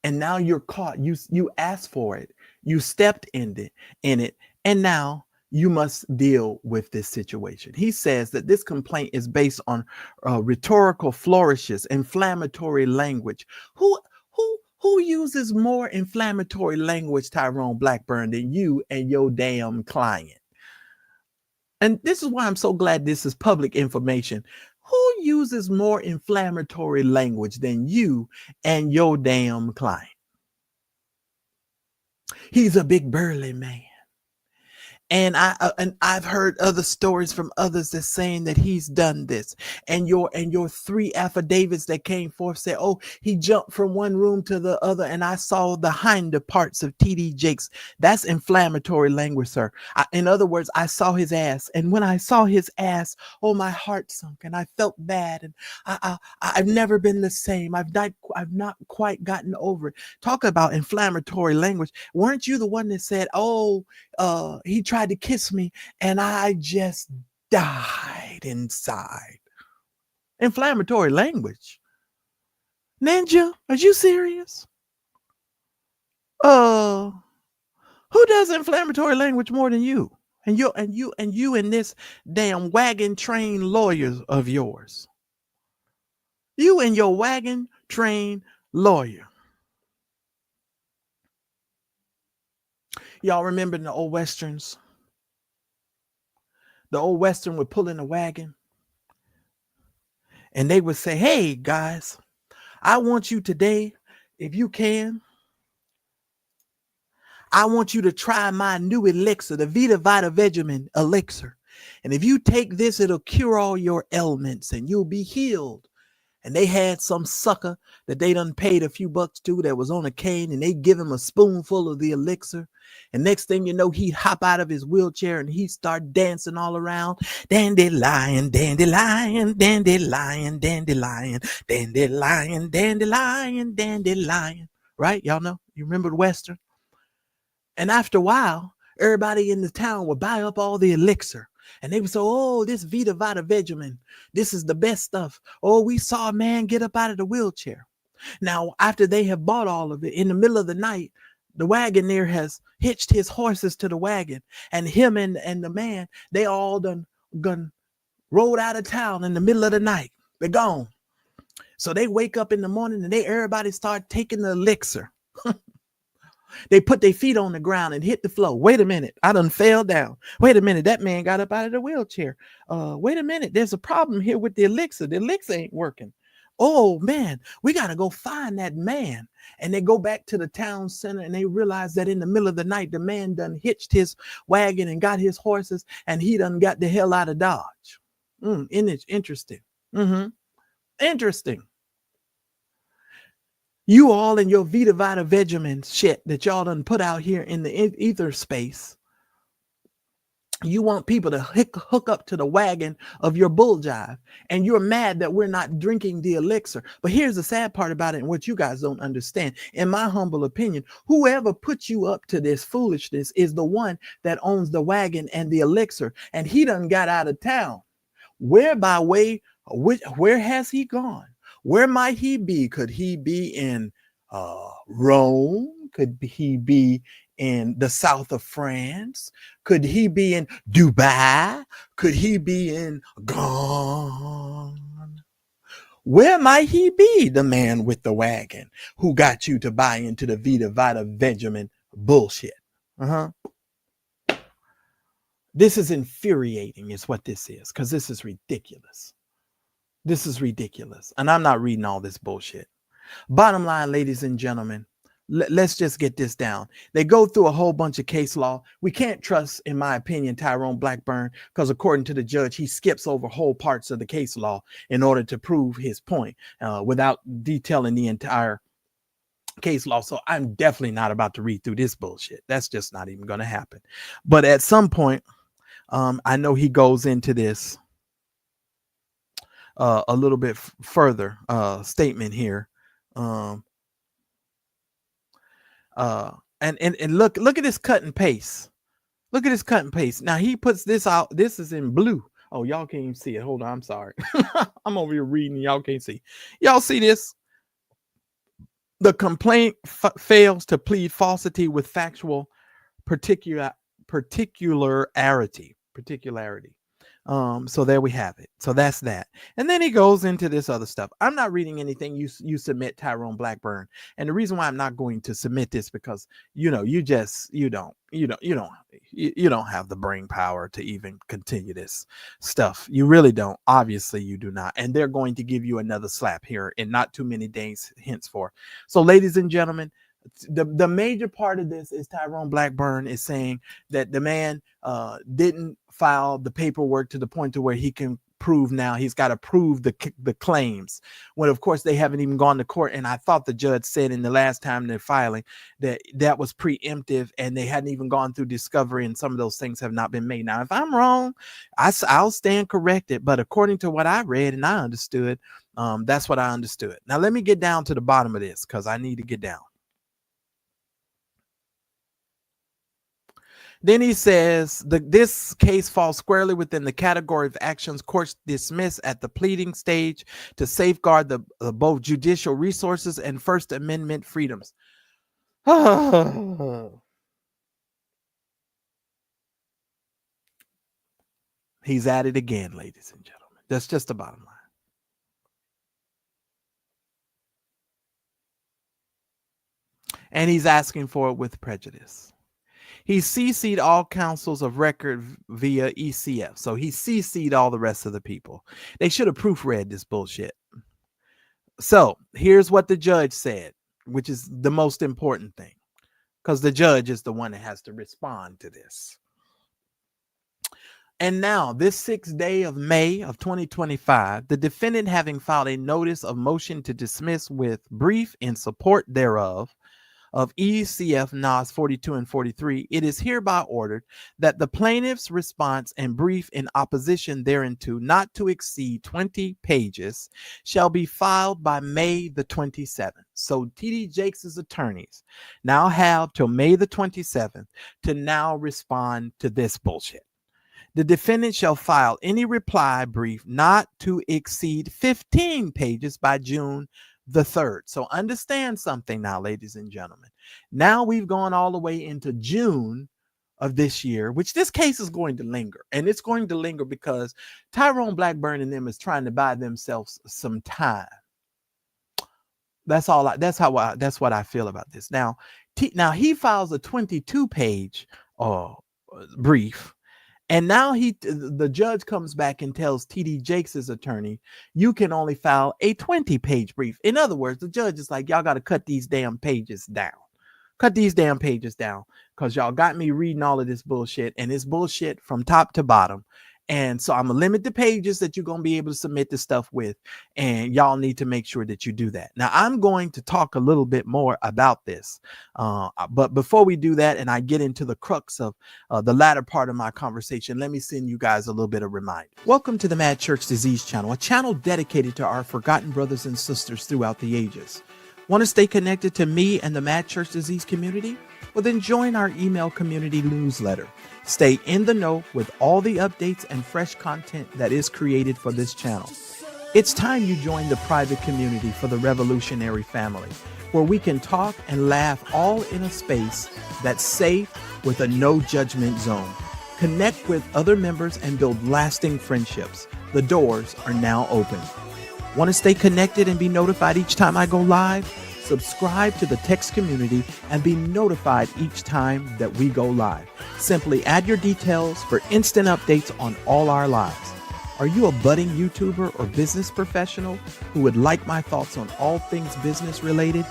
And now you're caught. You asked for it. You stepped in it. And now you must deal with this situation. He says that this complaint is based on rhetorical flourishes, inflammatory language. Who uses more inflammatory language, Tyrone Blackburn, than you and your damn client? And this is why I'm so glad this is public information. Who uses more inflammatory language than you and your damn client? He's a big burly man. And I've heard other stories from others that saying that he's done this. And your three affidavits that came forth said, oh, he jumped from one room to the other, and I saw the hinder parts of TD Jakes. That's inflammatory language, sir. In other words, I saw his ass, and when I saw his ass, oh, my heart sunk, and I felt bad, and I've never been the same. I've not quite gotten over it. Talk about inflammatory language. Weren't you the one that said, oh, he tried to kiss me and I just died inside? Inflammatory language. Ninja, are you serious? Who does inflammatory language more than you? And you and this damn wagon trained lawyers of yours. You and your wagon trained lawyer. Y'all remember the old westerns? The old western would pull in a wagon and they would say, hey guys, I want you today, if you can, I want you to try my new elixir, the Vita Vita Vegemin elixir. And if you take this, it'll cure all your ailments and you'll be healed. And they had some sucker that they done paid a few bucks to that was on a cane, and they give him a spoonful of the elixir. And next thing you know, he'd hop out of his wheelchair and he'd start dancing all around. Dandelion, dandelion, dandelion, dandelion, dandelion, dandelion, dandelion. Right? Y'all know? You remember the Western? And after a while, everybody in the town would buy up all the elixir. And they would say, oh, this Vita Vita Vegemin, this is the best stuff. Oh, we saw a man get up out of the wheelchair. Now, after they have bought all of it, in the middle of the night, the wagoner has hitched his horses to the wagon. And him and the man, they all done rode out of town in the middle of the night. They're gone. So they wake up in the morning and everybody start taking the elixir. They put their feet on the ground and hit the floor. Wait a minute, I done fell down. Wait a minute, that man got up out of the wheelchair. Wait a minute, there's a problem here with the elixir. The elixir ain't working. Oh man, we got to go find that man. And they go back to the town center and they realize that in the middle of the night, the man done hitched his wagon and got his horses and he done got the hell out of Dodge. Isn't it interesting? Interesting. You all in your Vita Vita Vegemin shit that y'all done put out here in the ether space. You want people to hook up to the wagon of your bull jive, and you're mad that we're not drinking the elixir. But here's the sad part about it, and what you guys don't understand. In my humble opinion, whoever put you up to this foolishness is the one that owns the wagon and the elixir, and he done got out of town. Where has he gone? Where might he be? Could he be in Rome? Could he be in the south of France? Could he be in Dubai? Could he be in Gone? Where might he be, the man with the wagon who got you to buy into the Vita Vita Vegemin bullshit? This is infuriating is what this is, because this is ridiculous. This is ridiculous. And I'm not reading all this bullshit. Bottom line, ladies and gentlemen, let's just get this down. They go through a whole bunch of case law. We can't trust, in my opinion, Tyrone Blackburn, because according to the judge, he skips over whole parts of the case law in order to prove his point without detailing the entire case law. So I'm definitely not about to read through this bullshit. That's just not even going to happen. But at some point, I know he goes into this a little bit further statement here. And look at this cut and paste. Look at this cut and paste. Now he puts this out. This is in blue. Oh, y'all can't even see it. Hold on. I'm sorry. I'm over here reading. Y'all can't see. Y'all see this? The complaint fails to plead falsity with factual particularity. So there we have it. So that's that. And then he goes into this other stuff. I'm not reading anything you submit, Tyrone Blackburn. And the reason why I'm not going to submit this because you don't have the brain power to even continue this stuff. You really don't. Obviously, you do not. And they're going to give you another slap here in not too many days henceforth. So, ladies and gentlemen, the major part of this is Tyrone Blackburn is saying that the man didn't file the paperwork to the point to where he can prove now he's got to prove the claims when of course they haven't even gone to court. And I thought the judge said in the last time they're filing that was preemptive and they hadn't even gone through discovery and some of those things have not been made. Now if I'm wrong, I'll stand corrected, but according to what I read and I understood, that's what I understood. Now let me get down to the bottom of this because I need to get down. Then he says this case falls squarely within the category of actions courts dismiss at the pleading stage to safeguard the both judicial resources and First Amendment freedoms. He's at it again, ladies and gentlemen. That's just the bottom line. And he's asking for it with prejudice. He CC'd all counsels of record via ECF. So he CC'd all the rest of the people. They should have proofread this bullshit. So here's what the judge said, which is the most important thing, because the judge is the one that has to respond to this. And now, this 6th day of May of 2025, the defendant having filed a notice of motion to dismiss with brief in support thereof, of ECF NOS 42 and 43, it is hereby ordered that the plaintiff's response and brief in opposition thereunto, not to exceed 20 pages, shall be filed by May the 27th. So TD Jakes' attorneys now have till May the 27th to now respond to this bullshit. The defendant shall file any reply brief not to exceed 15 pages by June the 3rd. So understand something now, ladies and gentlemen. Now we've gone all the way into June of this year, which this case is going to linger. And it's going to linger because Tyrone Blackburn and them is trying to buy themselves some time. That's what I feel about this. Now, now he files a 22-page brief. And now the judge comes back and tells TD Jakes' attorney, you can only file a 20-page brief. In other words, the judge is like, y'all got to cut these damn pages down. Cut these damn pages down because y'all got me reading all of this bullshit, and it's bullshit from top to bottom. And so I'm going to limit the pages that you're going to be able to submit the stuff with. And y'all need to make sure that you do that. Now, I'm going to talk a little bit more about this. But before we do that, and I get into the crux of the latter part of my conversation, let me send you guys a little bit of reminder. Welcome to the Mad Church Disease Channel, a channel dedicated to our forgotten brothers and sisters throughout the ages. Want to stay connected to me and the Mad Church Disease community? Well, then join our email community newsletter. Stay in the know with all the updates and fresh content that is created for this channel. It's time you join the private community for the revolutionary family, where we can talk and laugh all in a space that's safe with a no judgment zone. Connect with other members and build lasting friendships. The doors are now open. Want to stay connected and be notified each time I go live? Subscribe to the text community and be notified each time that we go live. Simply add your details for instant updates on all our lives. Are you a budding YouTuber or business professional who would like my thoughts on all things business related?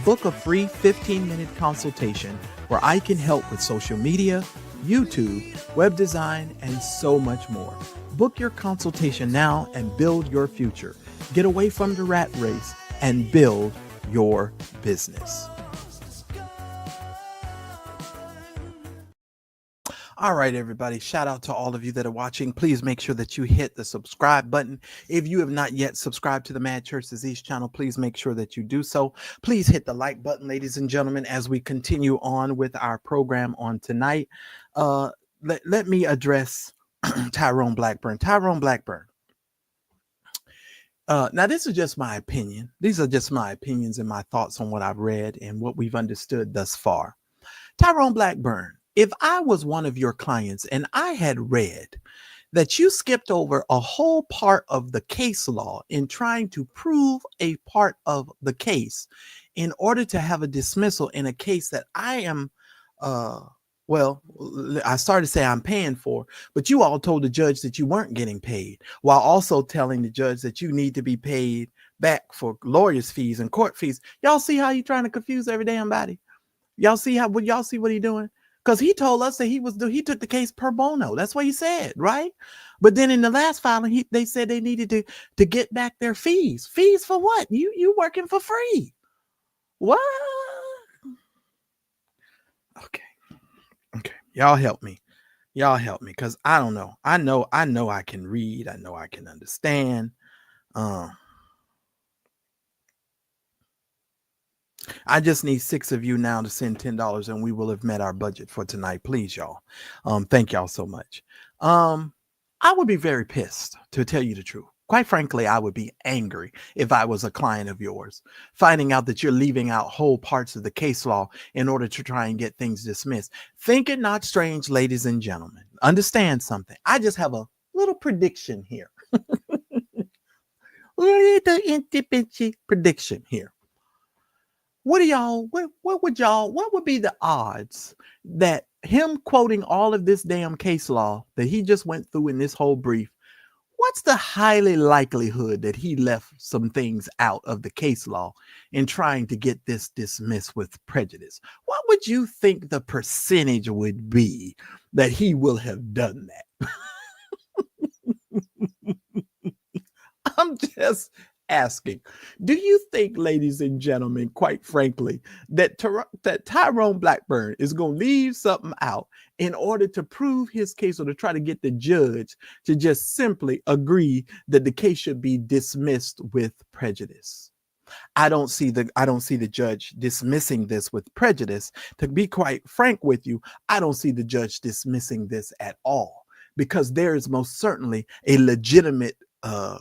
Book a free 15-minute consultation where I can help with social media, YouTube, web design, and so much more. Book your consultation now and build your future. Get away from the rat race and build your business. All right, everybody. Shout out to all of you that are watching. Please make sure that you hit the subscribe button. If you have not yet subscribed to the Mad Church Disease channel, please make sure that you do so. Please hit the like button, ladies and gentlemen, as we continue on with our program on tonight. Let me address Tyrone Blackburn. Tyrone Blackburn. Now, this is just my opinion. These are just my opinions and my thoughts on what I've read and what we've understood thus far. Tyrone Blackburn, if I was one of your clients and I had read that you skipped over a whole part of the case law in trying to prove a part of the case in order to have a dismissal in a case that I am, uh, well, I started to say I'm paying for, but you all told the judge that you weren't getting paid, while also telling the judge that you need to be paid back for lawyers' fees and court fees. Y'all see how you trying to confuse every damn body? Y'all see what he doing? Because he told us that he took the case per bono. That's what he said, right? But then in the last filing, they said they needed to get back their fees. Fees for what? You working for free? What? Okay. Y'all help me. Because I don't know. I know I can read. I know I can understand. I just need 6 of you now to send $10 and we will have met our budget for tonight. Please, y'all. Thank y'all so much. I would be very pissed, to tell you the truth. Quite frankly, I would be angry if I was a client of yours, finding out that you're leaving out whole parts of the case law in order to try and get things dismissed. Think it not strange, ladies and gentlemen. Understand something. I just have a little prediction here. Little intimate prediction here. What would be the odds that him quoting all of this damn case law that he just went through in this whole brief, what's the highly likelihood that he left some things out of the case law in trying to get this dismissed with prejudice? What would you think the percentage would be that he will have done that? I'm just asking. Do you think, ladies and gentlemen, quite frankly, that Tyrone Blackburn is going to leave something out in order to prove his case or to try to get the judge to just simply agree that the case should be dismissed with prejudice? I don't see the judge dismissing this with prejudice. To be quite frank with you, I don't see the judge dismissing this at all, because there is most certainly a legitimate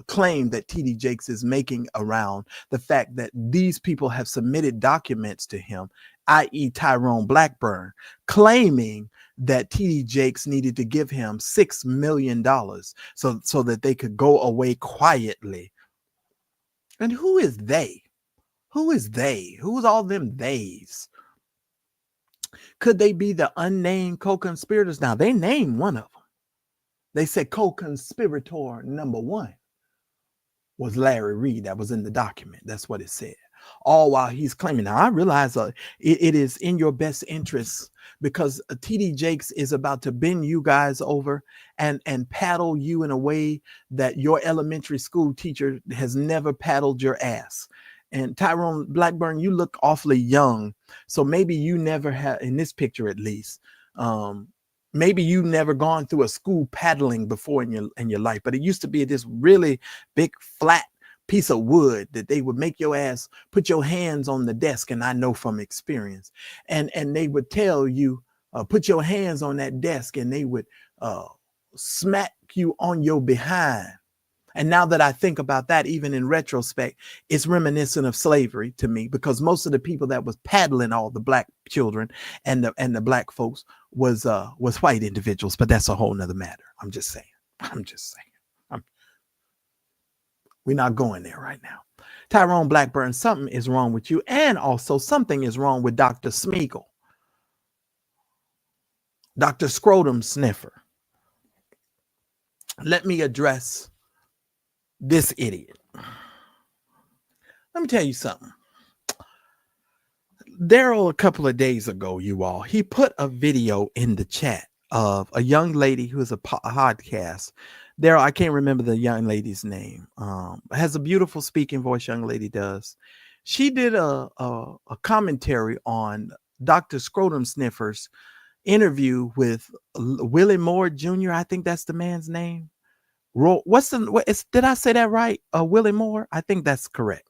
claim that TD Jakes is making around the fact that these people have submitted documents to him, i.e. Tyrone Blackburn, claiming that TD Jakes needed to give him $6 million so that they could go away quietly. And who is they? Who is they? Who's all them theys? Could they be the unnamed co-conspirators? Now, they named one of them. They said co-conspirator number 1 was Larry Reid. That was in the document. That's what it said. All while he's claiming. Now, I realize it is in your best interest, because TD Jakes is about to bend you guys over and paddle you in a way that your elementary school teacher has never paddled your ass. And Tyrone Blackburn, you look awfully young. So maybe you never had, in this picture at least, maybe you never gone through a school paddling before in your life, but it used to be this really big flat piece of wood that they would make your ass put your hands on the desk. And I know from experience, and they would tell you, put your hands on that desk, and they would smack you on your behind. And now that I think about that, even in retrospect, it's reminiscent of slavery to me, because most of the people that was paddling all the black children and the black folks was white individuals. But that's a whole nother matter. I'm just saying. We're not going there right now. Tyrone Blackburn, something is wrong with you. And also something is wrong with Dr. Smeagol, Dr. Scrotum Sniffer. Let me address this idiot. Let me tell you something. Daryl, a couple of days ago, you all, he put a video in the chat of a young lady who is a podcast. Daryl, I can't remember the young lady's name. Has a beautiful speaking voice, young lady does. She did a commentary on Dr. Scrotum Sniffer's interview with Willie Moore Jr. I think that's the man's name. Did I say that right? Willie Moore? I think that's correct.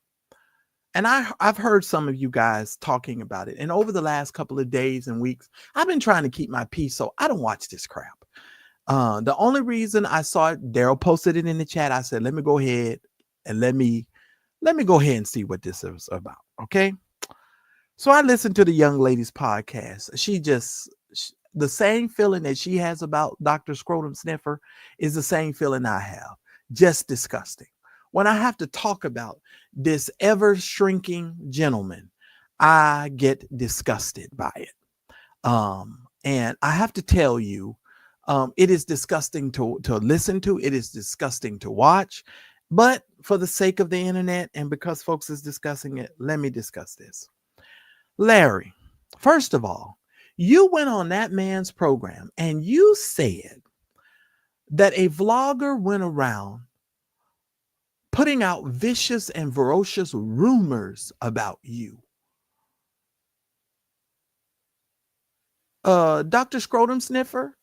And I've heard some of you guys talking about it. And over the last couple of days and weeks, I've been trying to keep my peace so I don't watch this crap. The only reason I saw it, Daryl posted it in the chat. I said, let me go ahead and let me go ahead and see what this is about. Okay. So I listened to the young lady's podcast. the same feeling that she has about Dr. Scrotum Sniffer is the same feeling I have. Just disgusting. When I have to talk about this ever shrinking gentleman, I get disgusted by it. And I have to tell you, it is disgusting to listen to. It is disgusting to watch. But for the sake of the internet and because folks is discussing it, let me discuss this. Larry, first of all, you went on that man's program and you said that a vlogger went around putting out vicious and ferocious rumors about you. Dr. Scrotum Sniffer,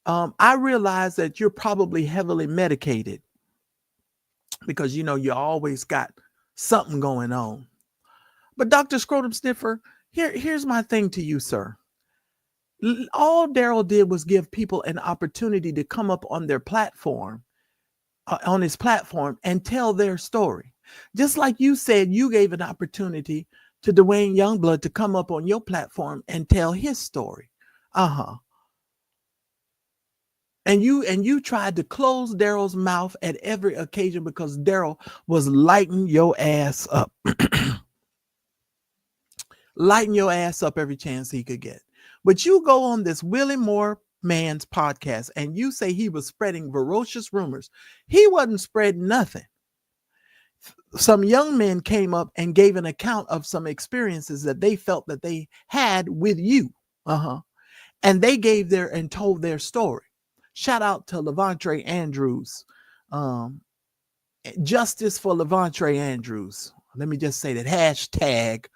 I realize that you're probably heavily medicated because, you know, you always got something going on. But Dr. Scrotum Sniffer, here's my thing to you, sir. All Daryl did was give people an opportunity to come up on their platform, on his platform, and tell their story. Just like you said, you gave an opportunity to Duane Youngblood to come up on your platform and tell his story. And you tried to close Daryl's mouth at every occasion because Daryl was lighting your ass up. Lighting your ass up every chance he could get. But you go on this Willie Moore man's podcast and you say he was spreading ferocious rumors. He wasn't spreading nothing. Some young men came up and gave an account of some experiences that they felt that they had with you. And they gave and told their story. Shout out to Levantre Andrews. Justice for Levantre Andrews. Let me just say that hashtag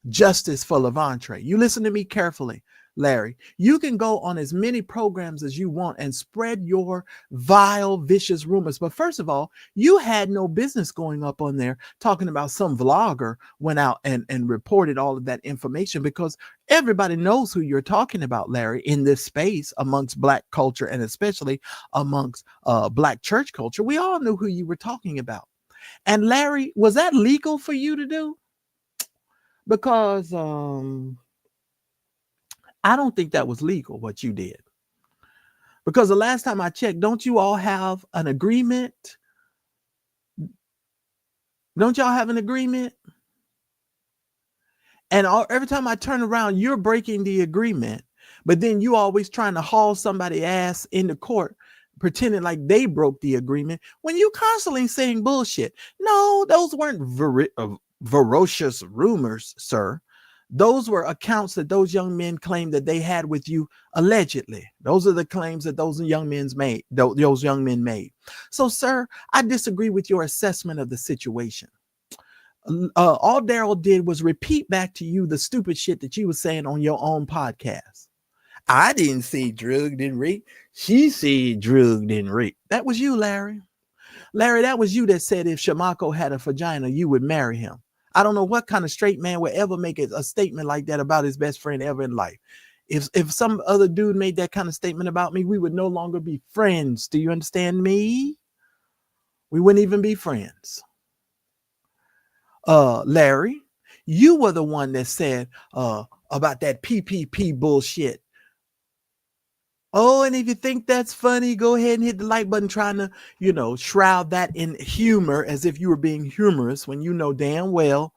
justice for Levantre. You listen to me carefully, Larry. You can go on as many programs as you want and spread your vile, vicious rumors. But first of all, you had no business going up on there talking about some vlogger went out and reported all of that information, because everybody knows who you're talking about, Larry, in this space amongst Black culture and especially amongst Black church culture. We all knew who you were talking about. And Larry, was that legal for you to do? Because I don't think that was legal, what you did. Because the last time I checked, don't you all have an agreement? Don't y'all have an agreement? And every time I turn around, you're breaking the agreement. But then you always trying to haul somebody's ass into court, pretending like they broke the agreement when you constantly saying bullshit. No, those weren't ferocious rumors, sir. Those were accounts that those young men claimed that they had with you allegedly. Those are the claims that those young men made. So, sir, I disagree with your assessment of the situation. All Daryl did was repeat back to you the stupid shit that you were saying on your own podcast. I didn't say drugged and raped. She said drugged and raped. That was you, Larry. Larry, that was you that said if Shamako had a vagina, you would marry him. I don't know what kind of straight man would ever make a statement like that about his best friend ever in life. If some other dude made that kind of statement about me, we would no longer be friends. Do you understand me? We wouldn't even be friends. Larry, you were the one that said about that PPP bullshit. Oh, and if you think that's funny, go ahead and hit the like button, trying to, shroud that in humor as if you were being humorous when you know damn well.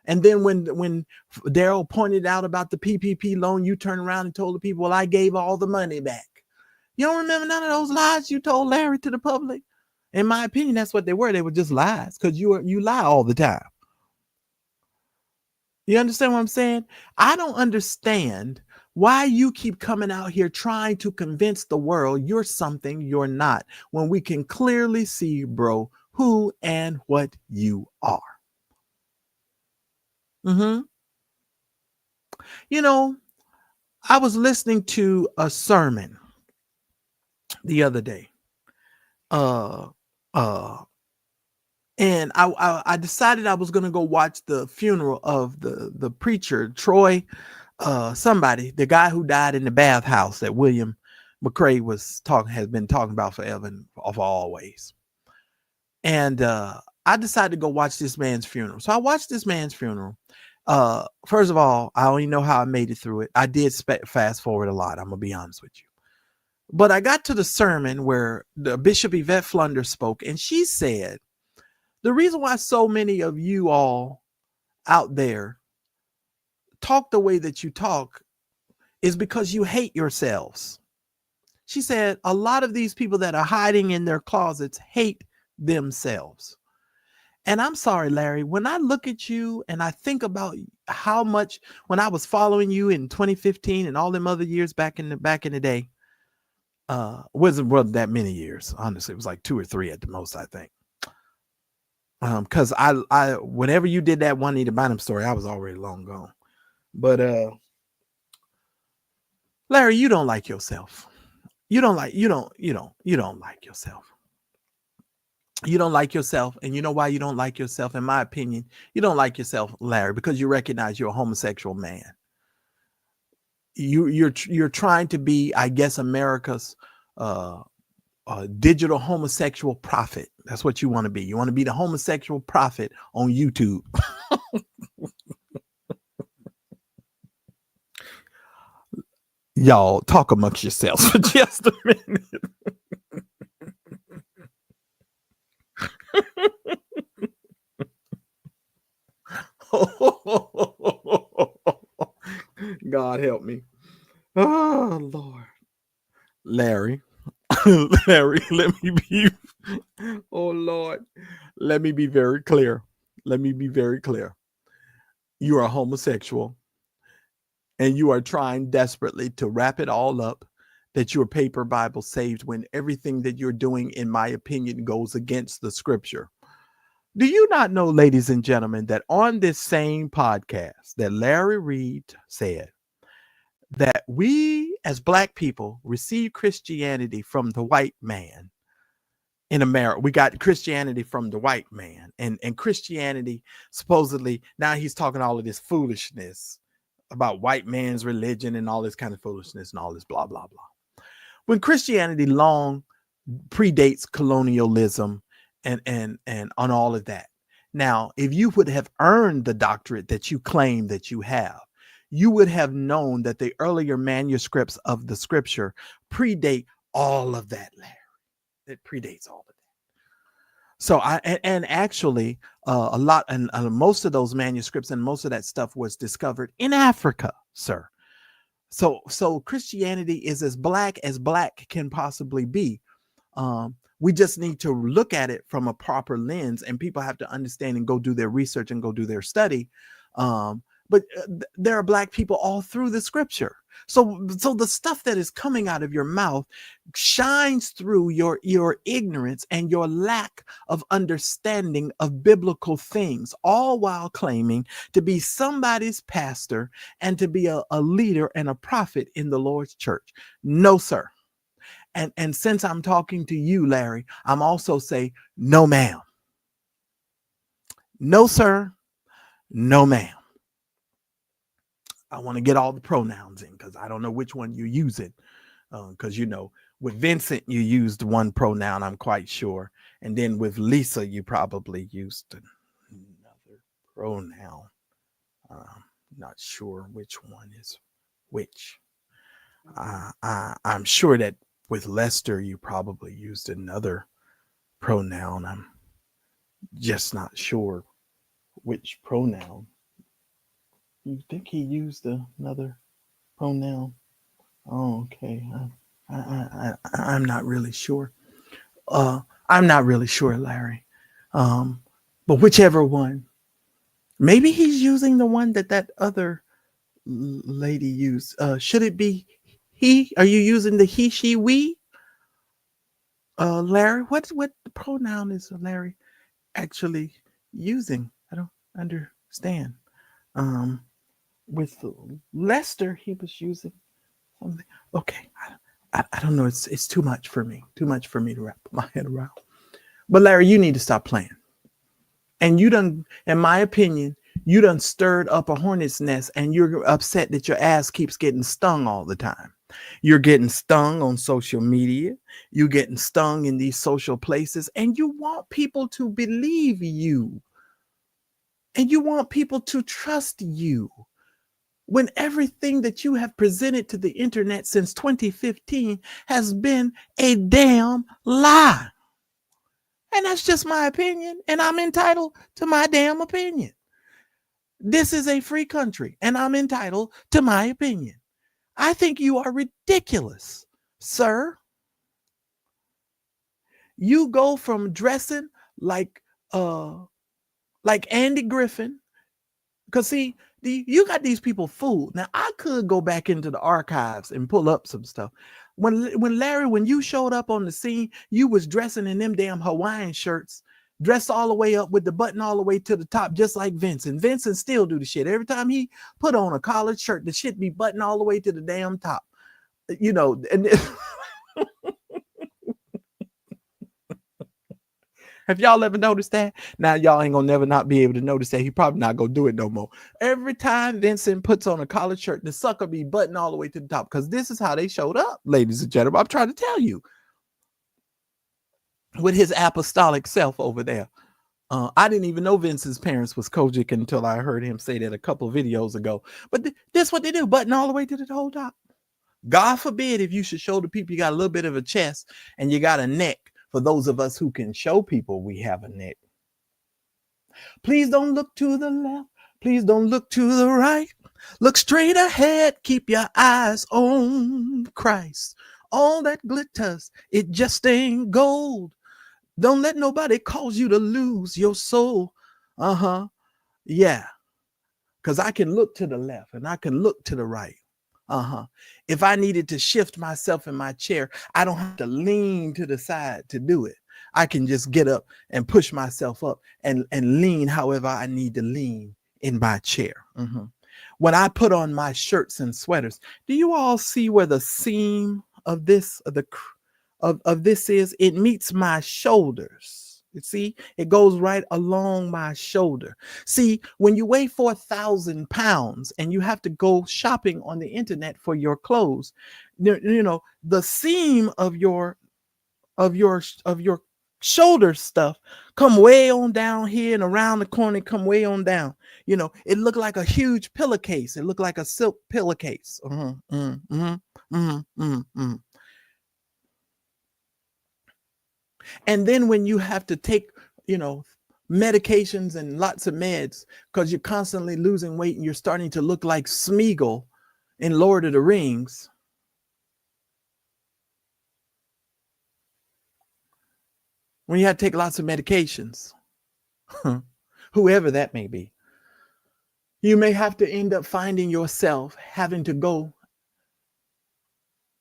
And then when Daryl pointed out about the PPP loan, you turned around and told the people, well, I gave all the money back. You don't remember none of those lies you told Larry to the public? In my opinion, that's what they were. They were just lies because you lie all the time. You understand what I'm saying? I don't understand why you keep coming out here trying to convince the world you're something you're not, when we can clearly see, bro, who and what you are. I was listening to a sermon the other day. And I decided I was going to go watch the funeral of the preacher, Troy, somebody, the guy who died in the bathhouse that William McCrae has been talking about forever and for always. And I decided to go watch this man's funeral. So I watched this man's funeral. First of all, I don't even know how I made it through it. I did fast forward a lot. I'm gonna be honest with you. But I got to the sermon where the Bishop Yvette Flunder spoke, and she said, the reason why so many of you all out there talk the way that you talk is because you hate yourselves. She said, a lot of these people that are hiding in their closets hate themselves. And I'm sorry, Larry, when I look at you and I think about how much, when I was following you in 2015 and all them other years back in the day, wasn't that many years. Honestly, it was like 2 or 3 at the most, I think. Because I whenever you did that Juanita Bynum story, I was already long gone. But Larry, you don't like yourself. You don't like yourself. You don't like yourself. And you know why you don't like yourself? In my opinion, you don't like yourself, Larry, because you recognize you're a homosexual man. You're trying to be, I guess, America's digital homosexual prophet. That's what you want to be. You want to be the homosexual prophet on YouTube. Y'all talk amongst yourselves for just a minute. God help me. Oh, Lord. Larry, Larry, let me be. Oh, Lord. Let me be very clear. Let me be very clear. You are homosexual and you are trying desperately to wrap it all up that your paper Bible saved when everything that you're doing, in my opinion, goes against the scripture. Do you not know, ladies and gentlemen, that on this same podcast that Larry Reid said that we as Black people receive Christianity from the white man in America? We got Christianity from the white man, and Christianity supposedly, now he's talking all of this foolishness about white man's religion and all this kind of foolishness and all this blah, blah, blah. When Christianity long predates colonialism and on all of that. Now, if you would have earned the doctorate that you claim that you have, you would have known that the earlier manuscripts of the scripture predate all of that, Larry. It predates all of that. So actually a lot, and most of those manuscripts and most of that stuff was discovered in Africa, sir. So Christianity is as black can possibly be. We just need to look at it from a proper lens, and people have to understand and go do their research and go do their study. But there are Black people all through the scripture. So the stuff that is coming out of your mouth shines through your ignorance and your lack of understanding of biblical things, all while claiming to be somebody's pastor and to be a leader and a prophet in the Lord's church. No, sir. And since I'm talking to you, Larry, I'm also saying, no, ma'am. No, sir. No, ma'am. I want to get all the pronouns in because I don't know which one you're using. Because, with Vincent, you used one pronoun, I'm quite sure. And then with Lisa, you probably used another pronoun. Not sure which one is which. I'm sure that with Lester, you probably used another pronoun. I'm just not sure which pronoun. You think he used another pronoun? Oh, okay. I'm not really sure. I'm not really sure, Larry. But whichever one, maybe he's using the one that other lady used. Should it be he? Are you using the he, she, we? Larry, what pronoun is Larry actually using? I don't understand. With Lester, he was using something. Okay, I don't know. It's too much for me. Too much for me to wrap my head around. But Larry, you need to stop playing. And you done, in my opinion, you done stirred up a hornet's nest, and you're upset that your ass keeps getting stung all the time. You're getting stung on social media. You're getting stung in these social places, and you want people to believe you. And you want people to trust you when everything that you have presented to the internet since 2015 has been a damn lie. And that's just my opinion, and I'm entitled to my damn opinion. This is a free country, and I'm entitled to my opinion. I think you are ridiculous, sir. You go from dressing like Andy Griffin, because see, you got these people fooled. Now I could go back into the archives and pull up some stuff. When Larry, when you showed up on the scene, you was dressing in them damn Hawaiian shirts, dressed all the way up with the button all the way to the top, just like Vincent. Vincent still do the shit. Every time he put on a collared shirt, the shit be buttoned all the way to the damn top. You know, and have y'all ever noticed that? Now y'all ain't gonna never not be able to notice that. He probably not gonna do it no more. Every time Vincent puts on a collared shirt, the sucker be buttoned all the way to the top, because this is how they showed up, ladies and gentlemen. I'm trying to tell you. With his apostolic self over there. I didn't even know Vincent's parents was Kojic until I heard him say that a couple of videos ago. But this what they do, button all the way to the whole top. God forbid if you should show the people you got a little bit of a chest and you got a neck. For those of us who can show people we have a neck. Please don't look to the left. Please don't look to the right. Look straight ahead. Keep your eyes on Christ. All that glitters, it just ain't gold. Don't let nobody cause you to lose your soul. Yeah. Because I can look to the left and I can look to the right. If I needed to shift myself in my chair, I don't have to lean to the side to do it. I can just get up and push myself up and lean however I need to lean in my chair. When I put on my shirts and sweaters, do you all see where the seam of this of this is? It meets my shoulders. You see, it goes right along my shoulder. See, when you weigh 4,000 pounds and you have to go shopping on the internet for your clothes, you know, the seam of your shoulder stuff come way on down here and around the corner, come way on down. You know, it looked like a huge pillowcase. It looked like a silk pillowcase. And then when you have to take, you know, medications and lots of meds because you're constantly losing weight and you're starting to look like Smeagol in Lord of the Rings. When you have to take lots of medications, whoever that may be, you may have to end up finding yourself having to go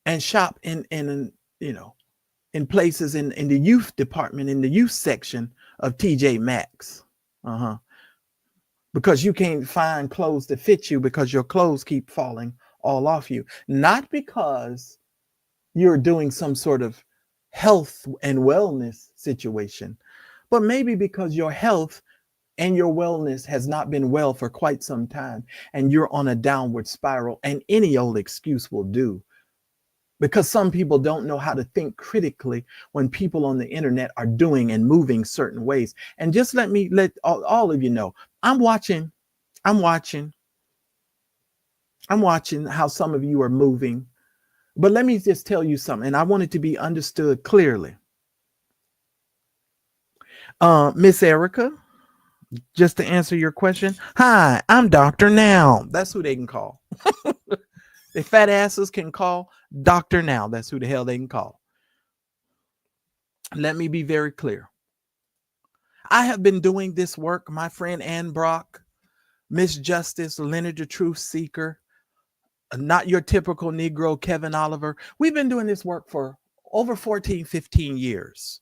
and shop in you know, in places in the youth department, in the youth section of TJ Maxx. Because you can't find clothes that fit you because your clothes keep falling all off you. Not because you're doing some sort of health and wellness situation, but maybe because your health and your wellness has not been well for quite some time and you're on a downward spiral, and any old excuse will do. Because some people don't know how to think critically when people on the internet are doing and moving certain ways. And just let all of you know, I'm watching how some of you are moving. But let me just tell you something, and I want it to be understood clearly. Miss Erica, just to answer your question, hi, I'm Dr. Now. That's who they can call. The fat asses can call Dr. Now. That's who the hell they can call. Let me be very clear. I have been doing this work, my friend Ann Brock, Miss Justice, Leonard the Truth Seeker, not your typical Negro, Kevin Oliver. We've been doing this work for over 14, 15 years.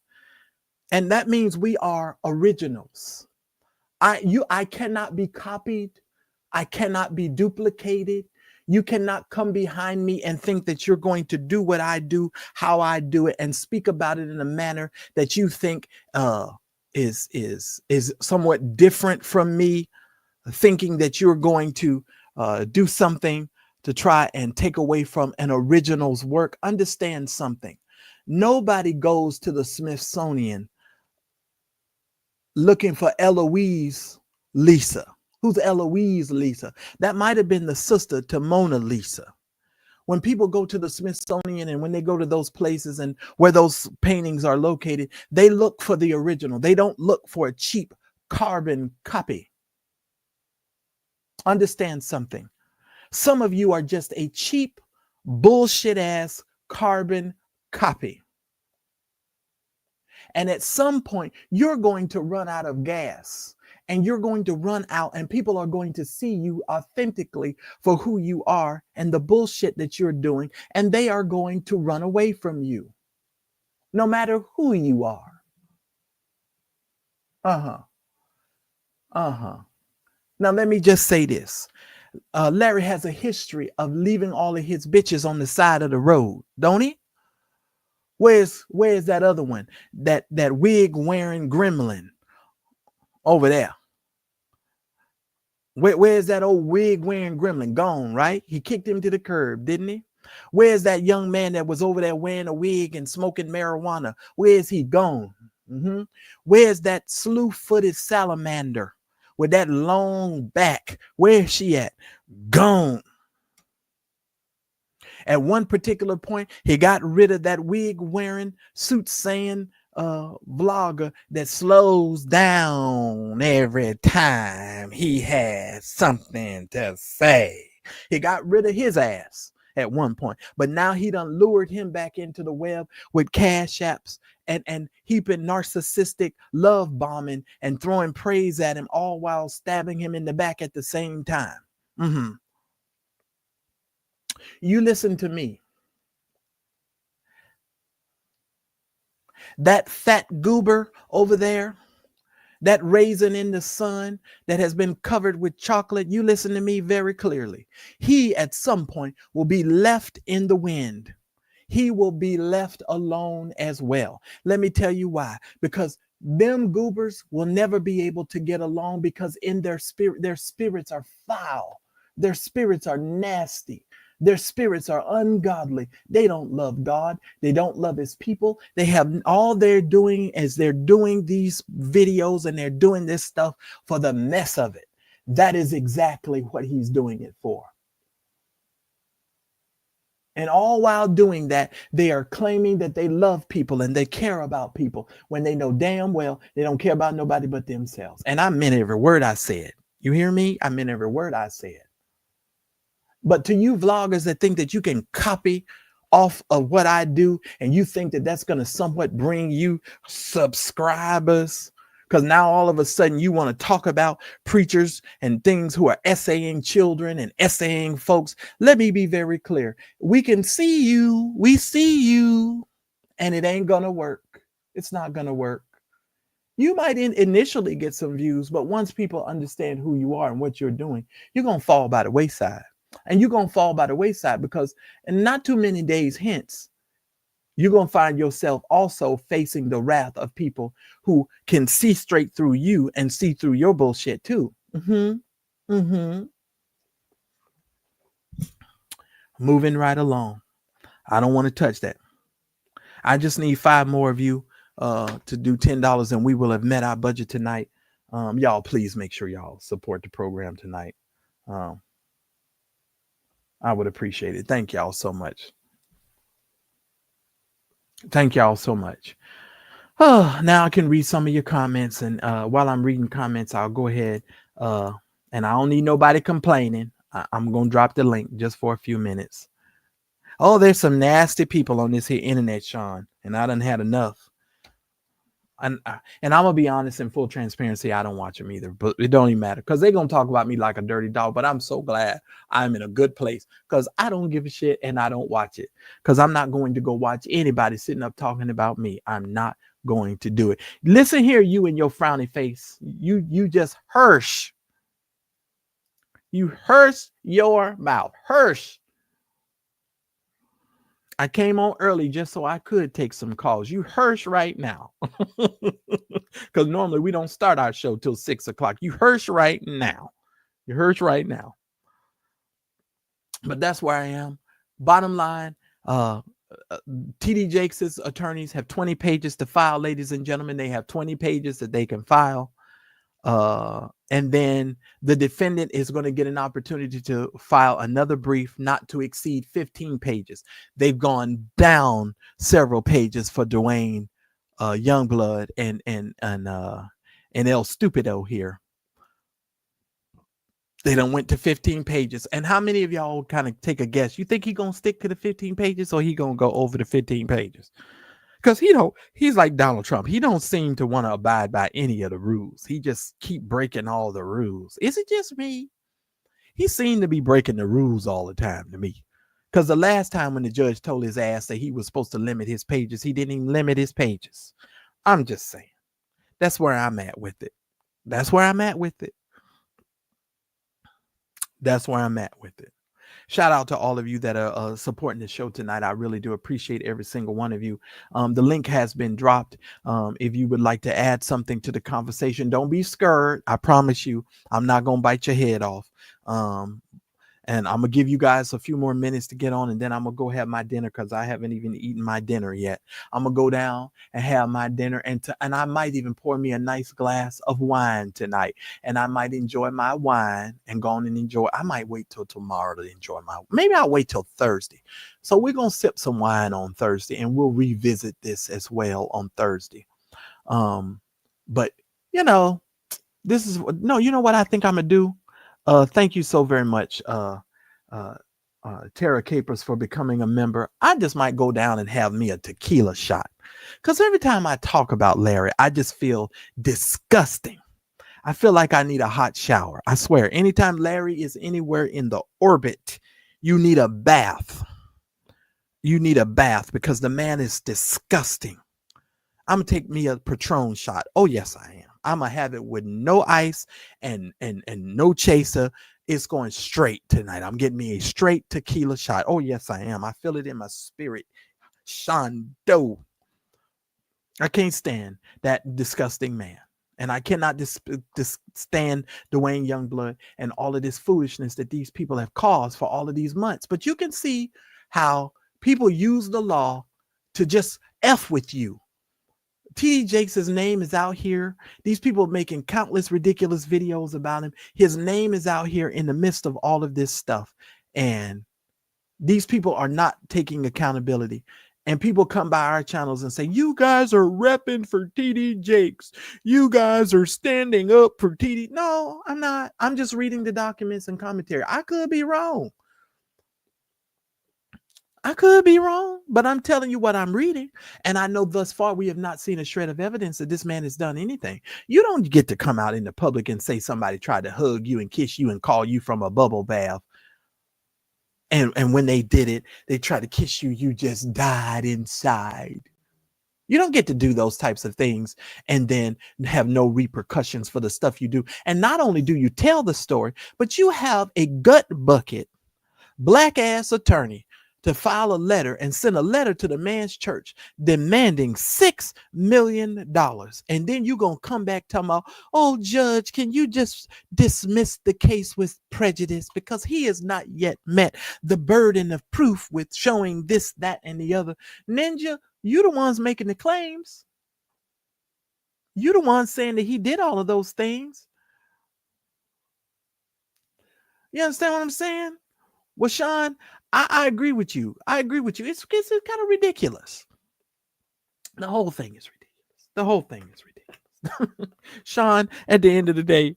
And that means we are originals. I cannot be copied. I cannot be duplicated. You cannot come behind me and think that you're going to do what I do, how I do it, and speak about it in a manner that you think is somewhat different from me, thinking that you're going to do something to try and take away from an original's work. Understand something. Nobody goes to the Smithsonian looking for Eloise Lisa. Who's Eloise Lisa? That might have been the sister to Mona Lisa. When people go to the Smithsonian and when they go to those places and where those paintings are located, they look for the original. They don't look for a cheap carbon copy. Understand something. Some of you are just a cheap, bullshit ass carbon copy. And at some point, you're going to run out of gas and you're going to run out, and people are going to see you authentically for who you are and the bullshit that you're doing. And they are going to run away from you, no matter who you are. Now, let me just say this. Larry has a history of leaving all of his bitches on the side of the road, don't he? Where's that other one? That wig wearing gremlin over there. Where's that old wig wearing gremlin? Gone, right? He kicked him to the curb, didn't he? Where's that young man that was over there wearing a wig and smoking marijuana? Where's he? Gone? Where's that slew-footed salamander with that long back? Where's she at? Gone. At one particular point, he got rid of that wig wearing, suit saying vlogger that slows down every time he has something to say. He got rid of his ass at one point, but now he done lured him back into the web with cash apps and heaping narcissistic love bombing and throwing praise at him, all while stabbing him in the back at the same time. You listen to me. That fat goober over there, that raisin in the sun that has been covered with chocolate, you listen to me very clearly. He at some point will be left in the wind. He will be left alone as well. Let me tell you why. Because them goobers will never be able to get along, because in their spirits are foul. Their spirits are nasty. Their spirits are ungodly. They don't love God. They don't love his people. They have all they're doing is they're doing these videos and they're doing this stuff for the mess of it. That is exactly what he's doing it for. And all while doing that, they are claiming that they love people and they care about people when they know damn well they don't care about nobody but themselves. And I meant every word I said. You hear me? I meant every word I said. But to you vloggers that think that you can copy off of what I do and you think that that's going to somewhat bring you subscribers, because now all of a sudden you want to talk about preachers and things who are essaying children and essaying folks. Let me be very clear. We can see you. We see you. And it ain't going to work. It's not going to work. You might initially get some views, but once people understand who you are and what you're doing, you're going to fall by the wayside. And you're going to fall by the wayside because in not too many days hence, you're going to find yourself also facing the wrath of people who can see straight through you and see through your bullshit too. Moving right along. I don't want to touch that. I just need 5 more of you to do $10 and we will have met our budget tonight. Y'all, please make sure y'all support the program tonight. I would appreciate it. Thank y'all so much. Thank y'all so much. Oh, now I can read some of your comments. And while I'm reading comments, I'll go ahead and I don't need nobody complaining. I'm going to drop the link just for a few minutes. Oh, there's some nasty people on this here internet, Sean. And I done had enough. And I'm going to be honest, in full transparency, I don't watch them either, but it don't even matter because they're going to talk about me like a dirty dog. But I'm so glad I'm in a good place because I don't give a shit and I don't watch it because I'm not going to go watch anybody sitting up talking about me. I'm not going to do it. Listen here, you and your frowny face. You just Hirsch. You Hirsch your mouth. Hirsch. I came on early just so I could take some calls. You Hirsch right now. Because normally we don't start our show till 6 o'clock. You Hirsch right now. You Hirsch right now. But that's where I am. Bottom line, TD Jakes' attorneys have 20 pages to file, ladies and gentlemen. They have 20 pages that they can file. And then the defendant is going to get an opportunity to file another brief not to exceed 15 pages. They've gone down several pages for Dwayne Youngblood and El Stupido here. They done went to 15 pages. And how many of y'all kind of take a guess? You think he gonna stick to the 15 pages or he gonna go over the 15 pages? Because he's like Donald Trump. He don't seem to want to abide by any of the rules. He just keep breaking all the rules. Is it just me? He seemed to be breaking the rules all the time to me. Because the last time when the judge told his ass that he was supposed to limit his pages, he didn't even limit his pages. I'm just saying. That's where I'm at with it. That's where I'm at with it. That's where I'm at with it. Shout out to all of you that are supporting the show tonight. I really do appreciate every single one of you. The link has been dropped. If you would like to add something to the conversation, don't be scared. I promise you, I'm not going to bite your head off. And I'm going to give you guys a few more minutes to get on, and then I'm going to go have my dinner because I haven't even eaten my dinner yet. I'm going to go down and have my dinner, and I might even pour me a nice glass of wine tonight, and I might enjoy my wine and go on and enjoy. I might wait till tomorrow to enjoy maybe I'll wait till Thursday. So we're going to sip some wine on Thursday, and we'll revisit this as well on Thursday. But, you know what I think I'm going to do? Thank you so very much, Tara Capers, for becoming a member. I just might go down and have me a tequila shot. Because every time I talk about Larry, I just feel disgusting. I feel like I need a hot shower. I swear, anytime Larry is anywhere in the orbit, you need a bath. You need a bath because the man is disgusting. I'm going to take me a Patron shot. Oh, yes, I am. I'm going to have it with no ice and no chaser. It's going straight tonight. I'm getting me a straight tequila shot. Oh, yes, I am. I feel it in my spirit. Shondo. I can't stand that disgusting man. And I cannot stand Duane Youngblood and all of this foolishness that these people have caused for all of these months. But you can see how people use the law to just F with you. T.D. Jakes' name is out here. These people are making countless ridiculous videos about him. His name is out here in the midst of all of this stuff. And these people are not taking accountability. And people come by our channels and say, you guys are repping for T.D. Jakes. You guys are standing up for T.D. No, I'm not. I'm just reading the documents and commentary. I could be wrong. I could be wrong, but I'm telling you what I'm reading. And I know thus far we have not seen a shred of evidence that this man has done anything. You don't get to come out in the public and say somebody tried to hug you and kiss you and call you from a bubble bath. And when they did it, they tried to kiss you. You just died inside. You don't get to do those types of things and then have no repercussions for the stuff you do. And not only do you tell the story, but you have a gut bucket, black ass attorney to file a letter and send a letter to the man's church demanding $6 million. And then you're going to come back talking about, oh, judge, can you just dismiss the case with prejudice because he has not yet met the burden of proof with showing this, that, and the other. Ninja, you the ones making the claims. You the ones saying that he did all of those things. You understand what I'm saying? Well, Sean, I agree with you. I agree with you. It's kind of ridiculous. The whole thing is ridiculous. The whole thing is ridiculous. Sean, at the end of the day,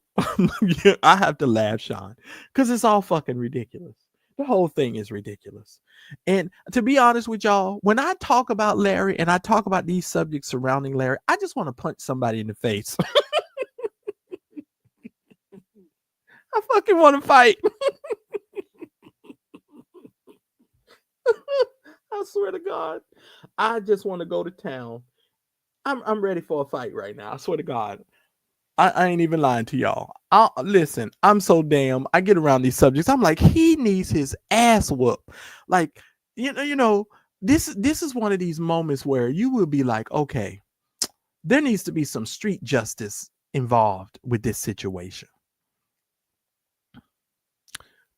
I have to laugh, Sean, because it's all fucking ridiculous. The whole thing is ridiculous. And to be honest with y'all, when I talk about Larry and I talk about these subjects surrounding Larry, I just want to punch somebody in the face. I fucking want to fight. I swear to God, I just want to go to town. I'm ready for a fight right now. I swear to God. I ain't even lying to y'all. Listen, I'm so damn. I get around these subjects. I'm like, he needs his ass whooped. Like, this is one of these moments where you will be like, okay, there needs to be some street justice involved with this situation.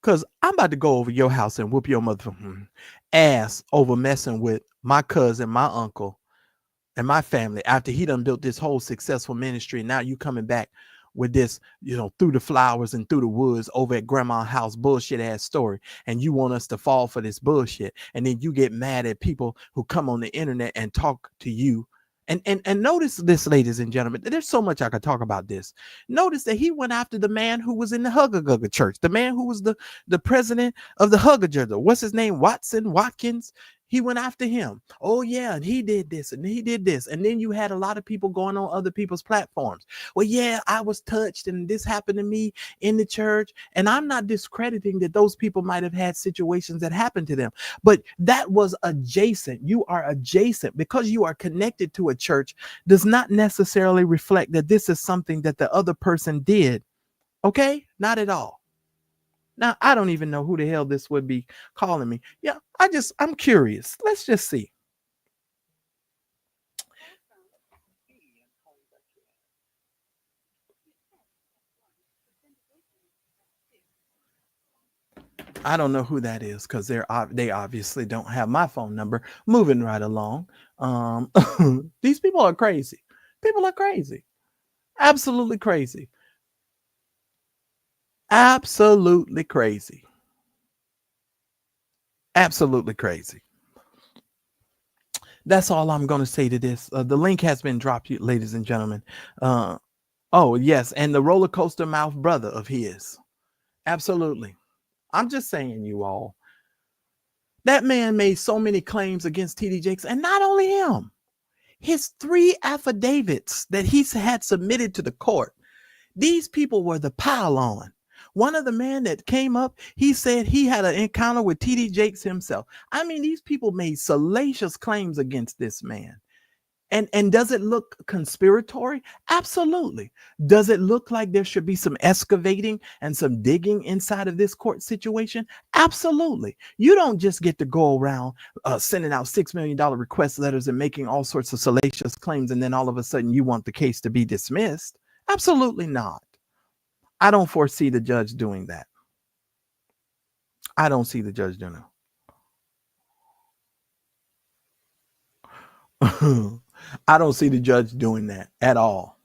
Because I'm about to go over your house and whoop your motherfucking ass over messing with my cousin, my uncle, and my family after he done built this whole successful ministry. And now you coming back with this, through the flowers and through the woods over at grandma's house bullshit ass story. And you want us to fall for this bullshit. And then you get mad at people who come on the internet and talk to you. And notice this, ladies and gentlemen, there's so much I could talk about this. Notice that he went after the man who was in the Hugga church, the man who was the president of the Hugga church. What's his name? Watkins. He went after him. Oh, yeah, and he did this and he did this. And then you had a lot of people going on other people's platforms. Well, yeah, I was touched and this happened to me in the church. And I'm not discrediting that those people might have had situations that happened to them. But that was adjacent. You are adjacent. Because you are connected to a church does not necessarily reflect that this is something that the other person did. Okay? Not at all. Now, I don't even know who the hell this would be calling me. Yeah, I'm curious. Let's just see. I don't know who that is because they obviously don't have my phone number. Moving right along. These people are crazy. People are crazy. Absolutely crazy. Absolutely crazy. Absolutely crazy. That's all I'm going to say to this. The link has been dropped, ladies and gentlemen. Oh, yes. And the roller coaster mouth brother of his. Absolutely. I'm just saying, you all. That man made so many claims against TD Jakes. And not only him, his 3 affidavits that he had submitted to the court. These people were the pile-on. One of the men that came up, he said he had an encounter with TD Jakes himself. I mean, these people made salacious claims against this man. And does it look conspiratory? Absolutely. Does it look like there should be some excavating and some digging inside of this court situation? Absolutely. You don't just get to go around sending out $6 million request letters and making all sorts of salacious claims, and then all of a sudden you want the case to be dismissed. Absolutely not. I don't foresee the judge doing that. I don't see the judge doing that. I don't see the judge doing that at all.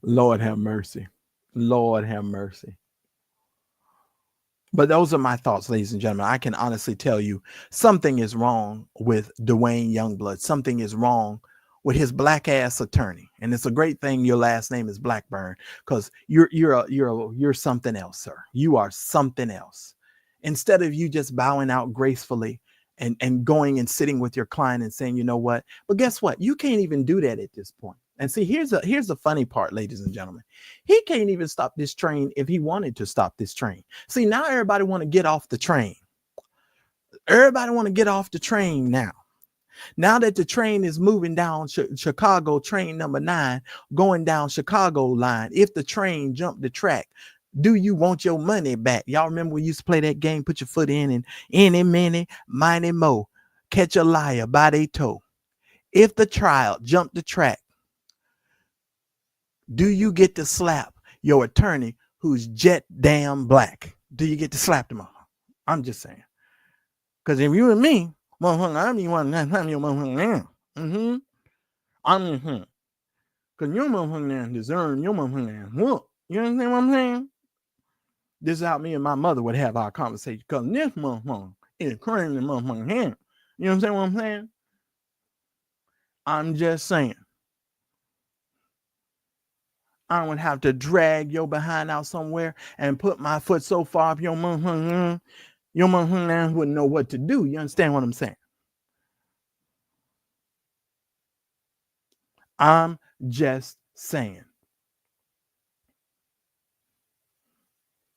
Lord have mercy. Lord have mercy. But those are my thoughts, ladies and gentlemen. I can honestly tell you something is wrong with Duane Youngblood. Something is wrong with his black ass attorney. And it's a great thing your last name is Blackburn, because you're something else, sir. You are something else. Instead of you just bowing out gracefully and going and sitting with your client and saying, you know what? But guess what? You can't even do that at this point. And see, here's the funny part, ladies and gentlemen. He can't even stop this train if he wanted to stop this train. See, now everybody want to get off the train. Everybody want to get off the train now. Now that the train is moving down Chicago, train number 9, going down Chicago line, if the train jumped the track, do you want your money back? Y'all remember we used to play that game, put your foot in and any, many, mighty, mo, catch a liar by their toe. If the child jumped the track, do you get to slap your attorney who's jet damn black? Do you get to slap them? I'm just saying. Because if you and me, I'm the one that have your motherfucking ass. I'm because your motherfucking ass deserve your motherfucking ass. What? You understand what I'm saying? This is how me and my mother would have our conversation. Because this motherfucker is crazy motherfucking hand. You understand what I'm saying? I'm just saying. I would have to drag your behind out somewhere and put my foot so far up your motherfucking ass wouldn't know what to do. You understand what I'm saying? I'm just saying.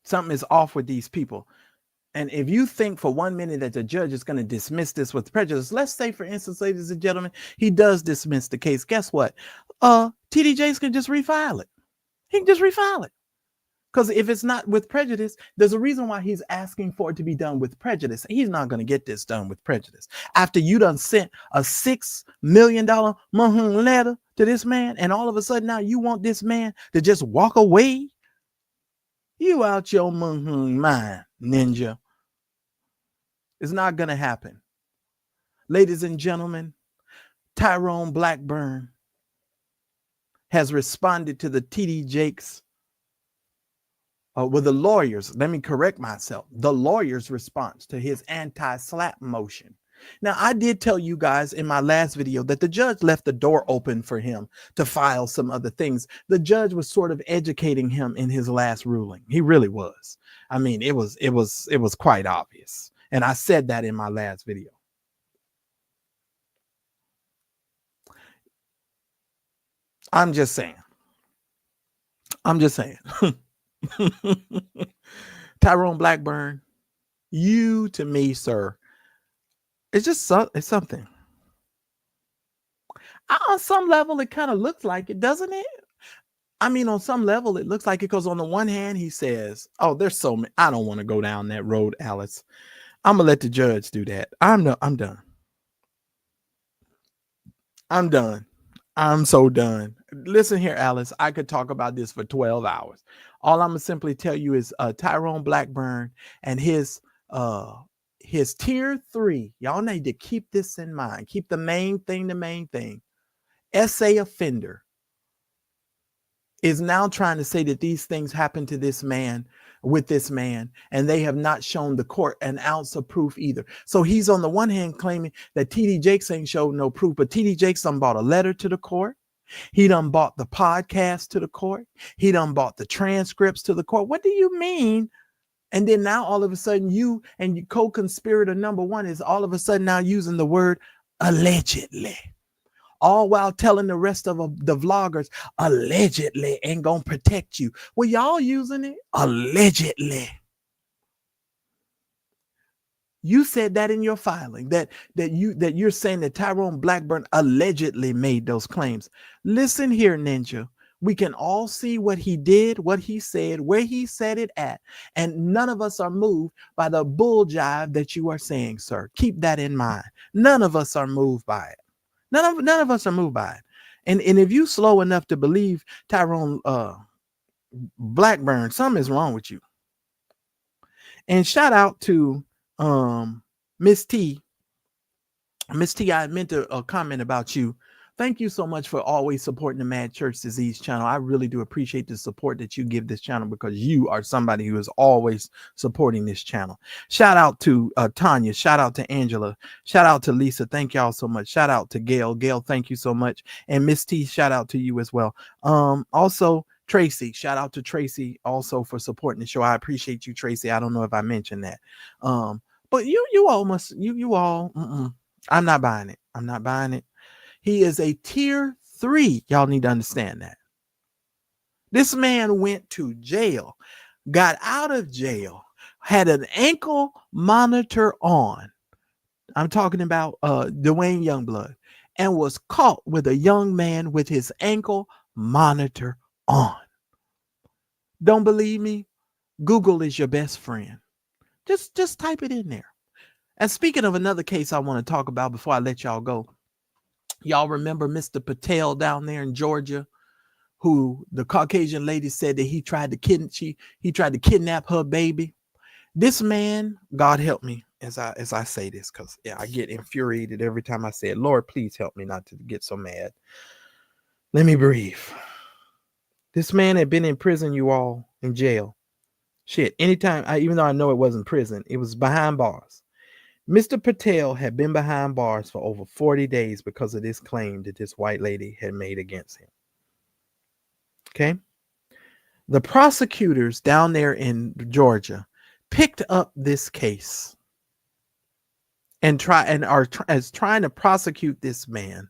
Something is off with these people. And if you think for 1 minute that the judge is going to dismiss this with prejudice, let's say, for instance, ladies and gentlemen, he does dismiss the case. Guess what? TD Jakes can just refile it. He can just refile it. Because if it's not with prejudice, there's a reason why he's asking for it to be done with prejudice. He's not going to get this done with prejudice. After you done sent a $6 million letter to this man, and all of a sudden now you want this man to just walk away? You out your mind, ninja. It's not going to happen. Ladies and gentlemen, Tyrone Blackburn has responded to the TD Jakes, the lawyers, let me correct myself, the lawyer's response to his anti-SLAPP motion. Now, I did tell you guys in my last video that the judge left the door open for him to file some other things. The judge was sort of educating him in his last ruling. He really was. I mean, it was quite obvious. And I said that in my last video. I'm just saying. Tyrone Blackburn, you to me, sir, it's just it's something. On some level, it kind of looks like it, doesn't it? I mean, on some level, it looks like it, because on the one hand, he says, oh, there's so many. I don't want to go down that road, Alice. I'm going to let the judge do that. I'm done. I'm done. I'm so done. Listen here, Alice. I could talk about this for 12 hours. All I'm going to simply tell you is Tyrone Blackburn and his tier 3. Y'all need to keep this in mind. Keep the main thing. SA offender is now trying to say that these things happened to this man, with this man, and they have not shown the court an ounce of proof either. So he's on the one hand claiming that TD Jakes ain't showed no proof, but TD Jakes done bought a letter to the court. He done bought the podcast to the court. He done bought the transcripts to the court. What do you mean? And then now all of a sudden you and your co-conspirator number 1 is all of a sudden now using the word allegedly. All while telling the rest of the vloggers, allegedly ain't gonna protect you. Well, y'all using it allegedly. You said that in your filing, that you're saying that Tyrone Blackburn allegedly made those claims. Listen here, Ninja. We can all see what he did, what he said, where he said it at, and none of us are moved by the bull jive that you are saying, sir. Keep that in mind. None of us are moved by it. None of us are moved by it. And if you slow enough to believe Tyrone Blackburn, something is wrong with you. And shout out to Miss T. Miss T, I meant to comment about you. Thank you so much for always supporting the Mad Church Disease channel. I really do appreciate the support that you give this channel, because you are somebody who is always supporting this channel. Shout out to Tanya. Shout out to Angela. Shout out to Lisa. Thank y'all so much. Shout out to Gail. Gail, thank you so much. And Miss T, shout out to you as well. Also, Tracy, shout out to Tracy also for supporting the show. I appreciate you, Tracy. I don't know if I mentioned that. But you all must, you all, I'm not buying it. I'm not buying it. He is a tier 3. Y'all need to understand that. This man went to jail, got out of jail, had an ankle monitor on. I'm talking about Duane Youngblood, and was caught with a young man with his ankle monitor on. Don't believe me? Google is your best friend. Just type it in there. And speaking of another case I want to talk about before I let y'all go. Y'all remember Mr. Patel down there in Georgia, who the Caucasian lady said that he tried to kidnap her baby. This man, God help me as I say this, because I get infuriated every time I say it. Lord, please help me not to get so mad. Let me breathe. This man had been in prison, you all, in jail. Shit, anytime, even though I know it wasn't prison, it was behind bars. Mr. Patel had been behind bars for over 40 days because of this claim that this white lady had made against him. Okay. The prosecutors down there in Georgia picked up this case and trying to prosecute this man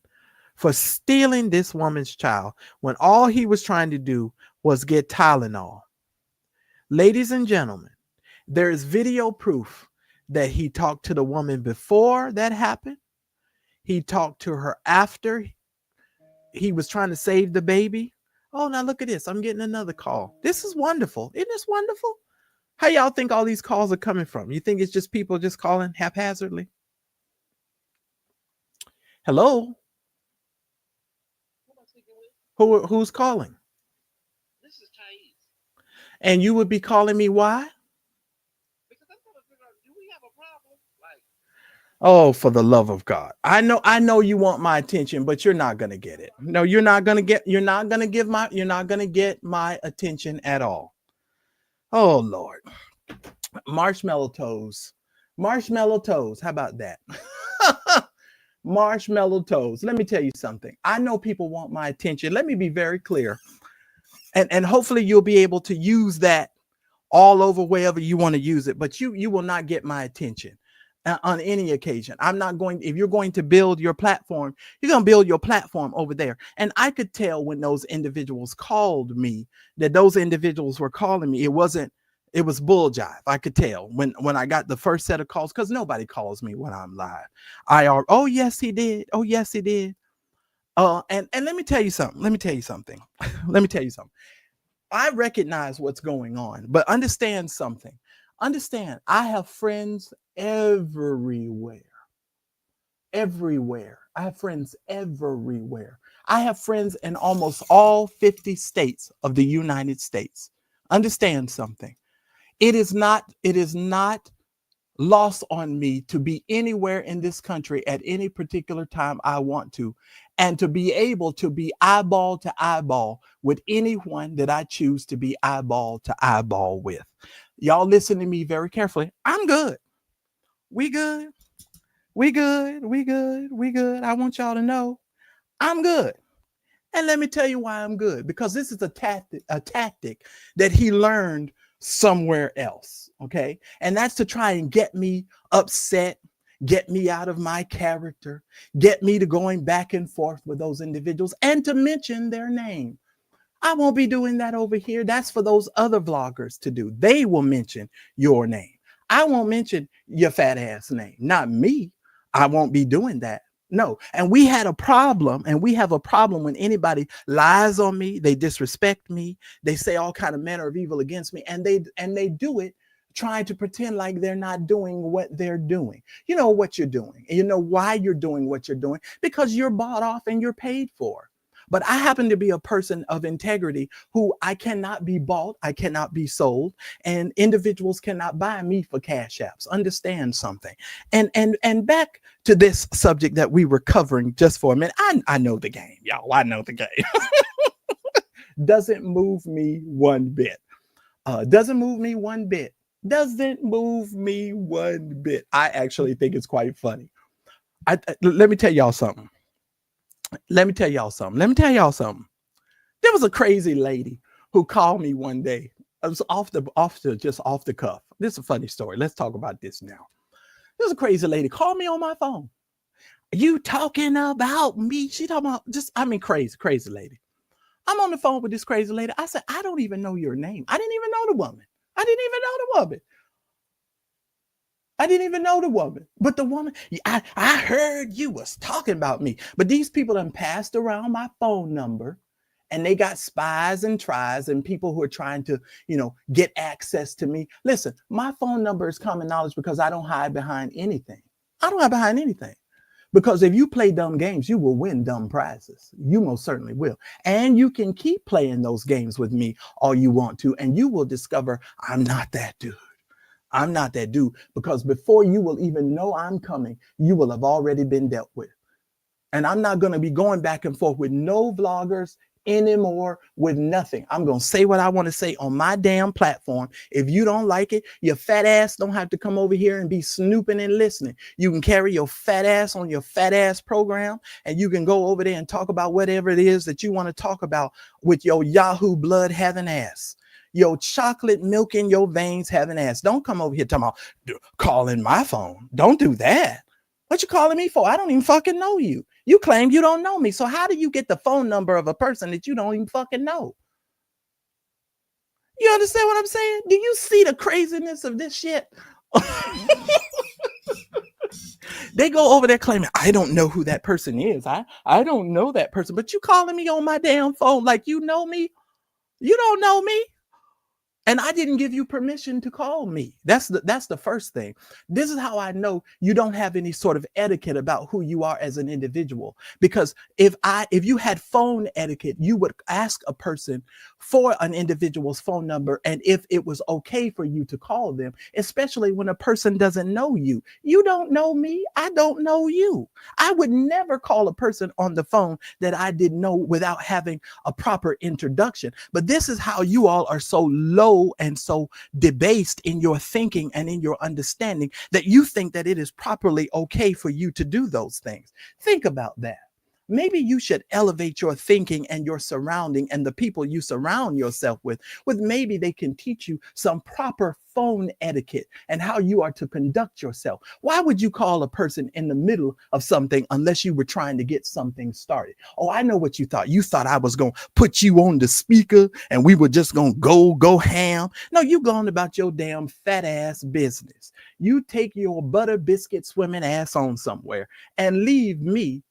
for stealing this woman's child when all he was trying to do was get Tylenol. Ladies and gentlemen, there is video proof that he talked to the woman before that happened. He talked to her after he was trying to save the baby. Oh, now look at this. I'm getting another call. This is wonderful. Isn't this wonderful? How y'all think all these calls are coming from? You think it's just people just calling haphazardly? Hello? Who's calling? This is Thais. And you would be calling me why? Because I'm trying to figure out, do we have a problem? Oh, for the love of God. I know you want my attention, but you're not gonna get it. No, you're not gonna get my attention at all. Oh Lord. Marshmallow toes. Marshmallow toes. How about that? Marshmallow toes. Let me tell you something. I know people want my attention. Let me be very clear. And hopefully you'll be able to use that all over wherever you want to use it, but you will not get my attention on any occasion. I'm not going, if you're going to build your platform, you're going to build your platform over there. And I could tell when those individuals called me that those individuals were calling me. It was bull jive. I could tell when I got the first set of calls, because nobody calls me when I'm live. Oh yes, he did. Oh yes, he did. And let me tell you something. Let me tell you something. Let me tell you something. I recognize what's going on, but understand something. Understand, I have friends everywhere. Everywhere. I have friends everywhere. I have friends in almost all 50 states of the United States. Understand something. It is not lost on me to be anywhere in this country at any particular time I want to, and to be able to be eyeball to eyeball with anyone that I choose to be eyeball to eyeball with. Y'all listen to me very carefully. I'm good. We good. We good. We good. We good. I want y'all to know I'm good. And let me tell you why I'm good, because this is a tactic that he learned somewhere else. Okay. And that's to try and get me upset, get me out of my character, get me to going back and forth with those individuals and to mention their name. I won't be doing that over here. That's for those other vloggers to do. They will mention your name. I won't mention your fat ass name, not me. I won't be doing that. No. And we had a problem, and we have a problem when anybody lies on me, they disrespect me, they say all kind of manner of evil against me, and they do it trying to pretend like they're not doing what they're doing. You know what you're doing, and you know why you're doing what you're doing, because you're bought off and you're paid for. But I happen to be a person of integrity who I cannot be bought, I cannot be sold, and individuals cannot buy me for cash apps. Understand something. And back to this subject that we were covering just for a minute. I know the game, y'all. I know the game. Doesn't move me one bit. Doesn't move me one bit. Doesn't move me one bit. I actually think it's quite funny. Let me tell y'all something. Let me tell y'all something. There was a crazy lady who called me one day. It was off the cuff. This is a funny story. Let's talk about this now. There's a crazy lady called me on my phone. You talking about me? She talking about crazy lady. I'm on the phone with this crazy lady. I said, I don't even know your name. I didn't even know the woman. But the woman, I heard you was talking about me. But these people done passed around my phone number, and they got spies and tries and people who are trying to, get access to me. Listen, my phone number is common knowledge because I don't hide behind anything. Because if you play dumb games, you will win dumb prizes. You most certainly will. And you can keep playing those games with me all you want to, and you will discover I'm not that dude. I'm not that dude, because before you will even know I'm coming, you will have already been dealt with. And I'm not going to be going back and forth with no vloggers anymore, with nothing. I'm going to say what I want to say on my damn platform. If you don't like it, your fat ass don't have to come over here and be snooping and listening. You can carry your fat ass on your fat ass program, and you can go over there and talk about whatever it is that you want to talk about with your Yahoo blood having ass. Your chocolate milk in your veins having ass. Don't come over here talking about calling my phone. Don't do that. What you calling me for? I don't even fucking know you. You claim you don't know me. So how do you get the phone number of a person that you don't even fucking know? You understand what I'm saying? Do you see the craziness of this shit? They go over there claiming, I don't know who that person is. I don't know that person. But you calling me on my damn phone like you know me? You don't know me. And I didn't give you permission to call me. That's the first thing. This is how I know you don't have any sort of etiquette about who you are as an individual. Because if you had phone etiquette, you would ask a person for an individual's phone number, and if it was okay for you to call them, especially when a person doesn't know you. You don't know me, I don't know you. I would never call a person on the phone that I didn't know without having a proper introduction. But this is how you all are so low and so debased in your thinking and in your understanding that you think that it is properly okay for you to do those things. Think about that. Maybe you should elevate your thinking and your surrounding and the people you surround yourself with maybe they can teach you some proper phone etiquette and how you are to conduct yourself. Why would you call a person in the middle of something unless you were trying to get something started? Oh, I know what you thought. You thought I was going to put you on the speaker and we were just going to go ham. No, you going about your damn fat ass business. You take your butter biscuit swimming ass on somewhere and leave me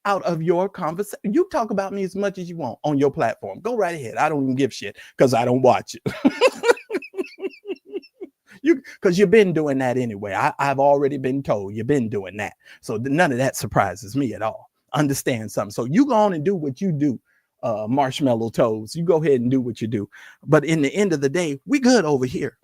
out of your conversation. You talk about me as much as you want on your platform. Go right ahead. I don't even give shit because I don't watch it. Because you've been doing that anyway. I've already been told you've been doing that. So none of that surprises me at all. Understand something. So you go on and do what you do, marshmallow toes. You go ahead and do what you do. But in the end of the day, we good over here.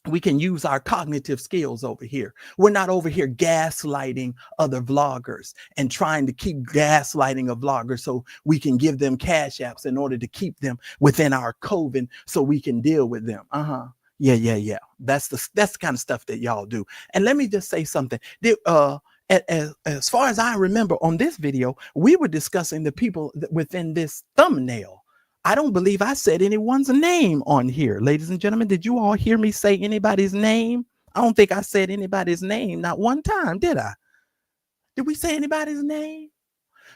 We can use our cognitive skills over here. We're not over here gaslighting other vloggers and trying to keep gaslighting a vlogger so we can give them cash apps in order to keep them within our coven so we can deal with them. Yeah. That's the kind of stuff that y'all do. And let me just say something. As far as I remember on this video, we were discussing the people within this thumbnail. I don't believe I said anyone's name on here. Ladies and gentlemen, did you all hear me say anybody's name? I don't think I said anybody's name. Not one time, did I? Did we say anybody's name?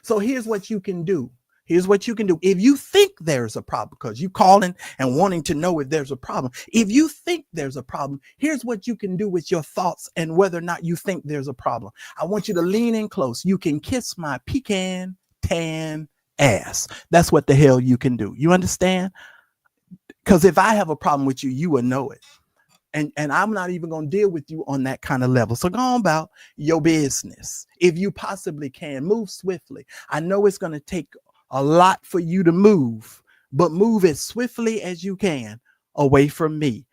So here's what you can do. Here's what you can do. If you think there's a problem, because you calling and wanting to know if there's a problem. If you think there's a problem, here's what you can do with your thoughts and whether or not you think there's a problem. I want you to lean in close. You can kiss my pecan tan ass. That's what the hell you can do. You understand? Because if I have a problem with you, you will know it. And I'm not even going to deal with you on that kind of level. So go on about your business. If you possibly can, move swiftly. I know it's going to take a lot for you to move, but move as swiftly as you can away from me.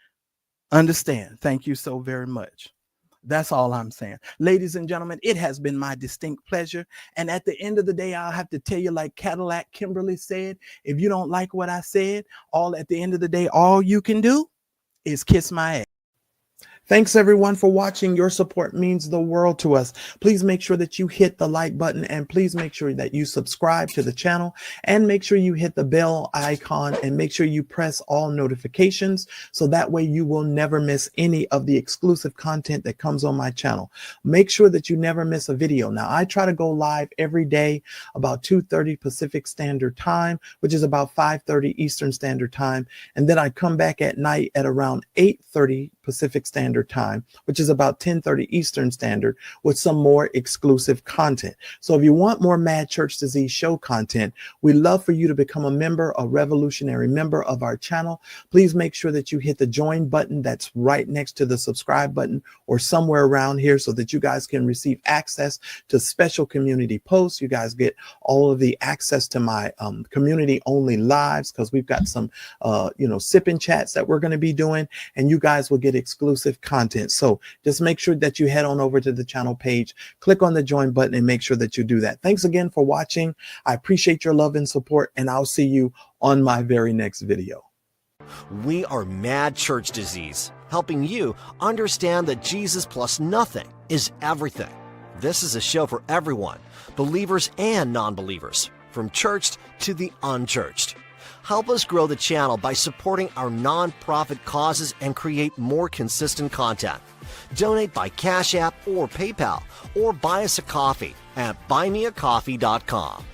Understand? Thank you so very much. That's all I'm saying. Ladies and gentlemen, it has been my distinct pleasure. And at the end of the day, I'll have to tell you, like Cadillac Kimberly said, if you don't like what I said, at the end of the day, all you can do is kiss my ass. Thanks everyone for watching. Your support means the world to us. Please make sure that you hit the like button and please make sure that you subscribe to the channel and make sure you hit the bell icon and make sure you press all notifications so that way you will never miss any of the exclusive content that comes on my channel. Make sure that you never miss a video. Now, I try to go live every day about 2:30 Pacific Standard Time, which is about 5:30 Eastern Standard Time. And then I come back at night at around 8:30 Pacific Standard Time, which is about 10:30 Eastern Standard, with some more exclusive content. So if you want more Mad Church Disease show content, we'd love for you to become a member, a revolutionary member of our channel. Please make sure that you hit the join button that's right next to the subscribe button or somewhere around here so that you guys can receive access to special community posts. You guys get all of the access to my community only lives because we've got some sipping chats that we're going to be doing, and you guys will get exclusive content. So just make sure that you head on over to the channel page, click on the join button, and make sure that you do that. Thanks again for watching. I appreciate your love and support, and I'll see you on my very next video. We are Mad Church Disease, helping you understand that Jesus plus nothing is everything. This is a show for everyone, believers and non-believers, from churched to the unchurched. Help us grow the channel by supporting our non-profit causes and create more consistent content. Donate by Cash App or PayPal, or buy us a coffee at buymeacoffee.com.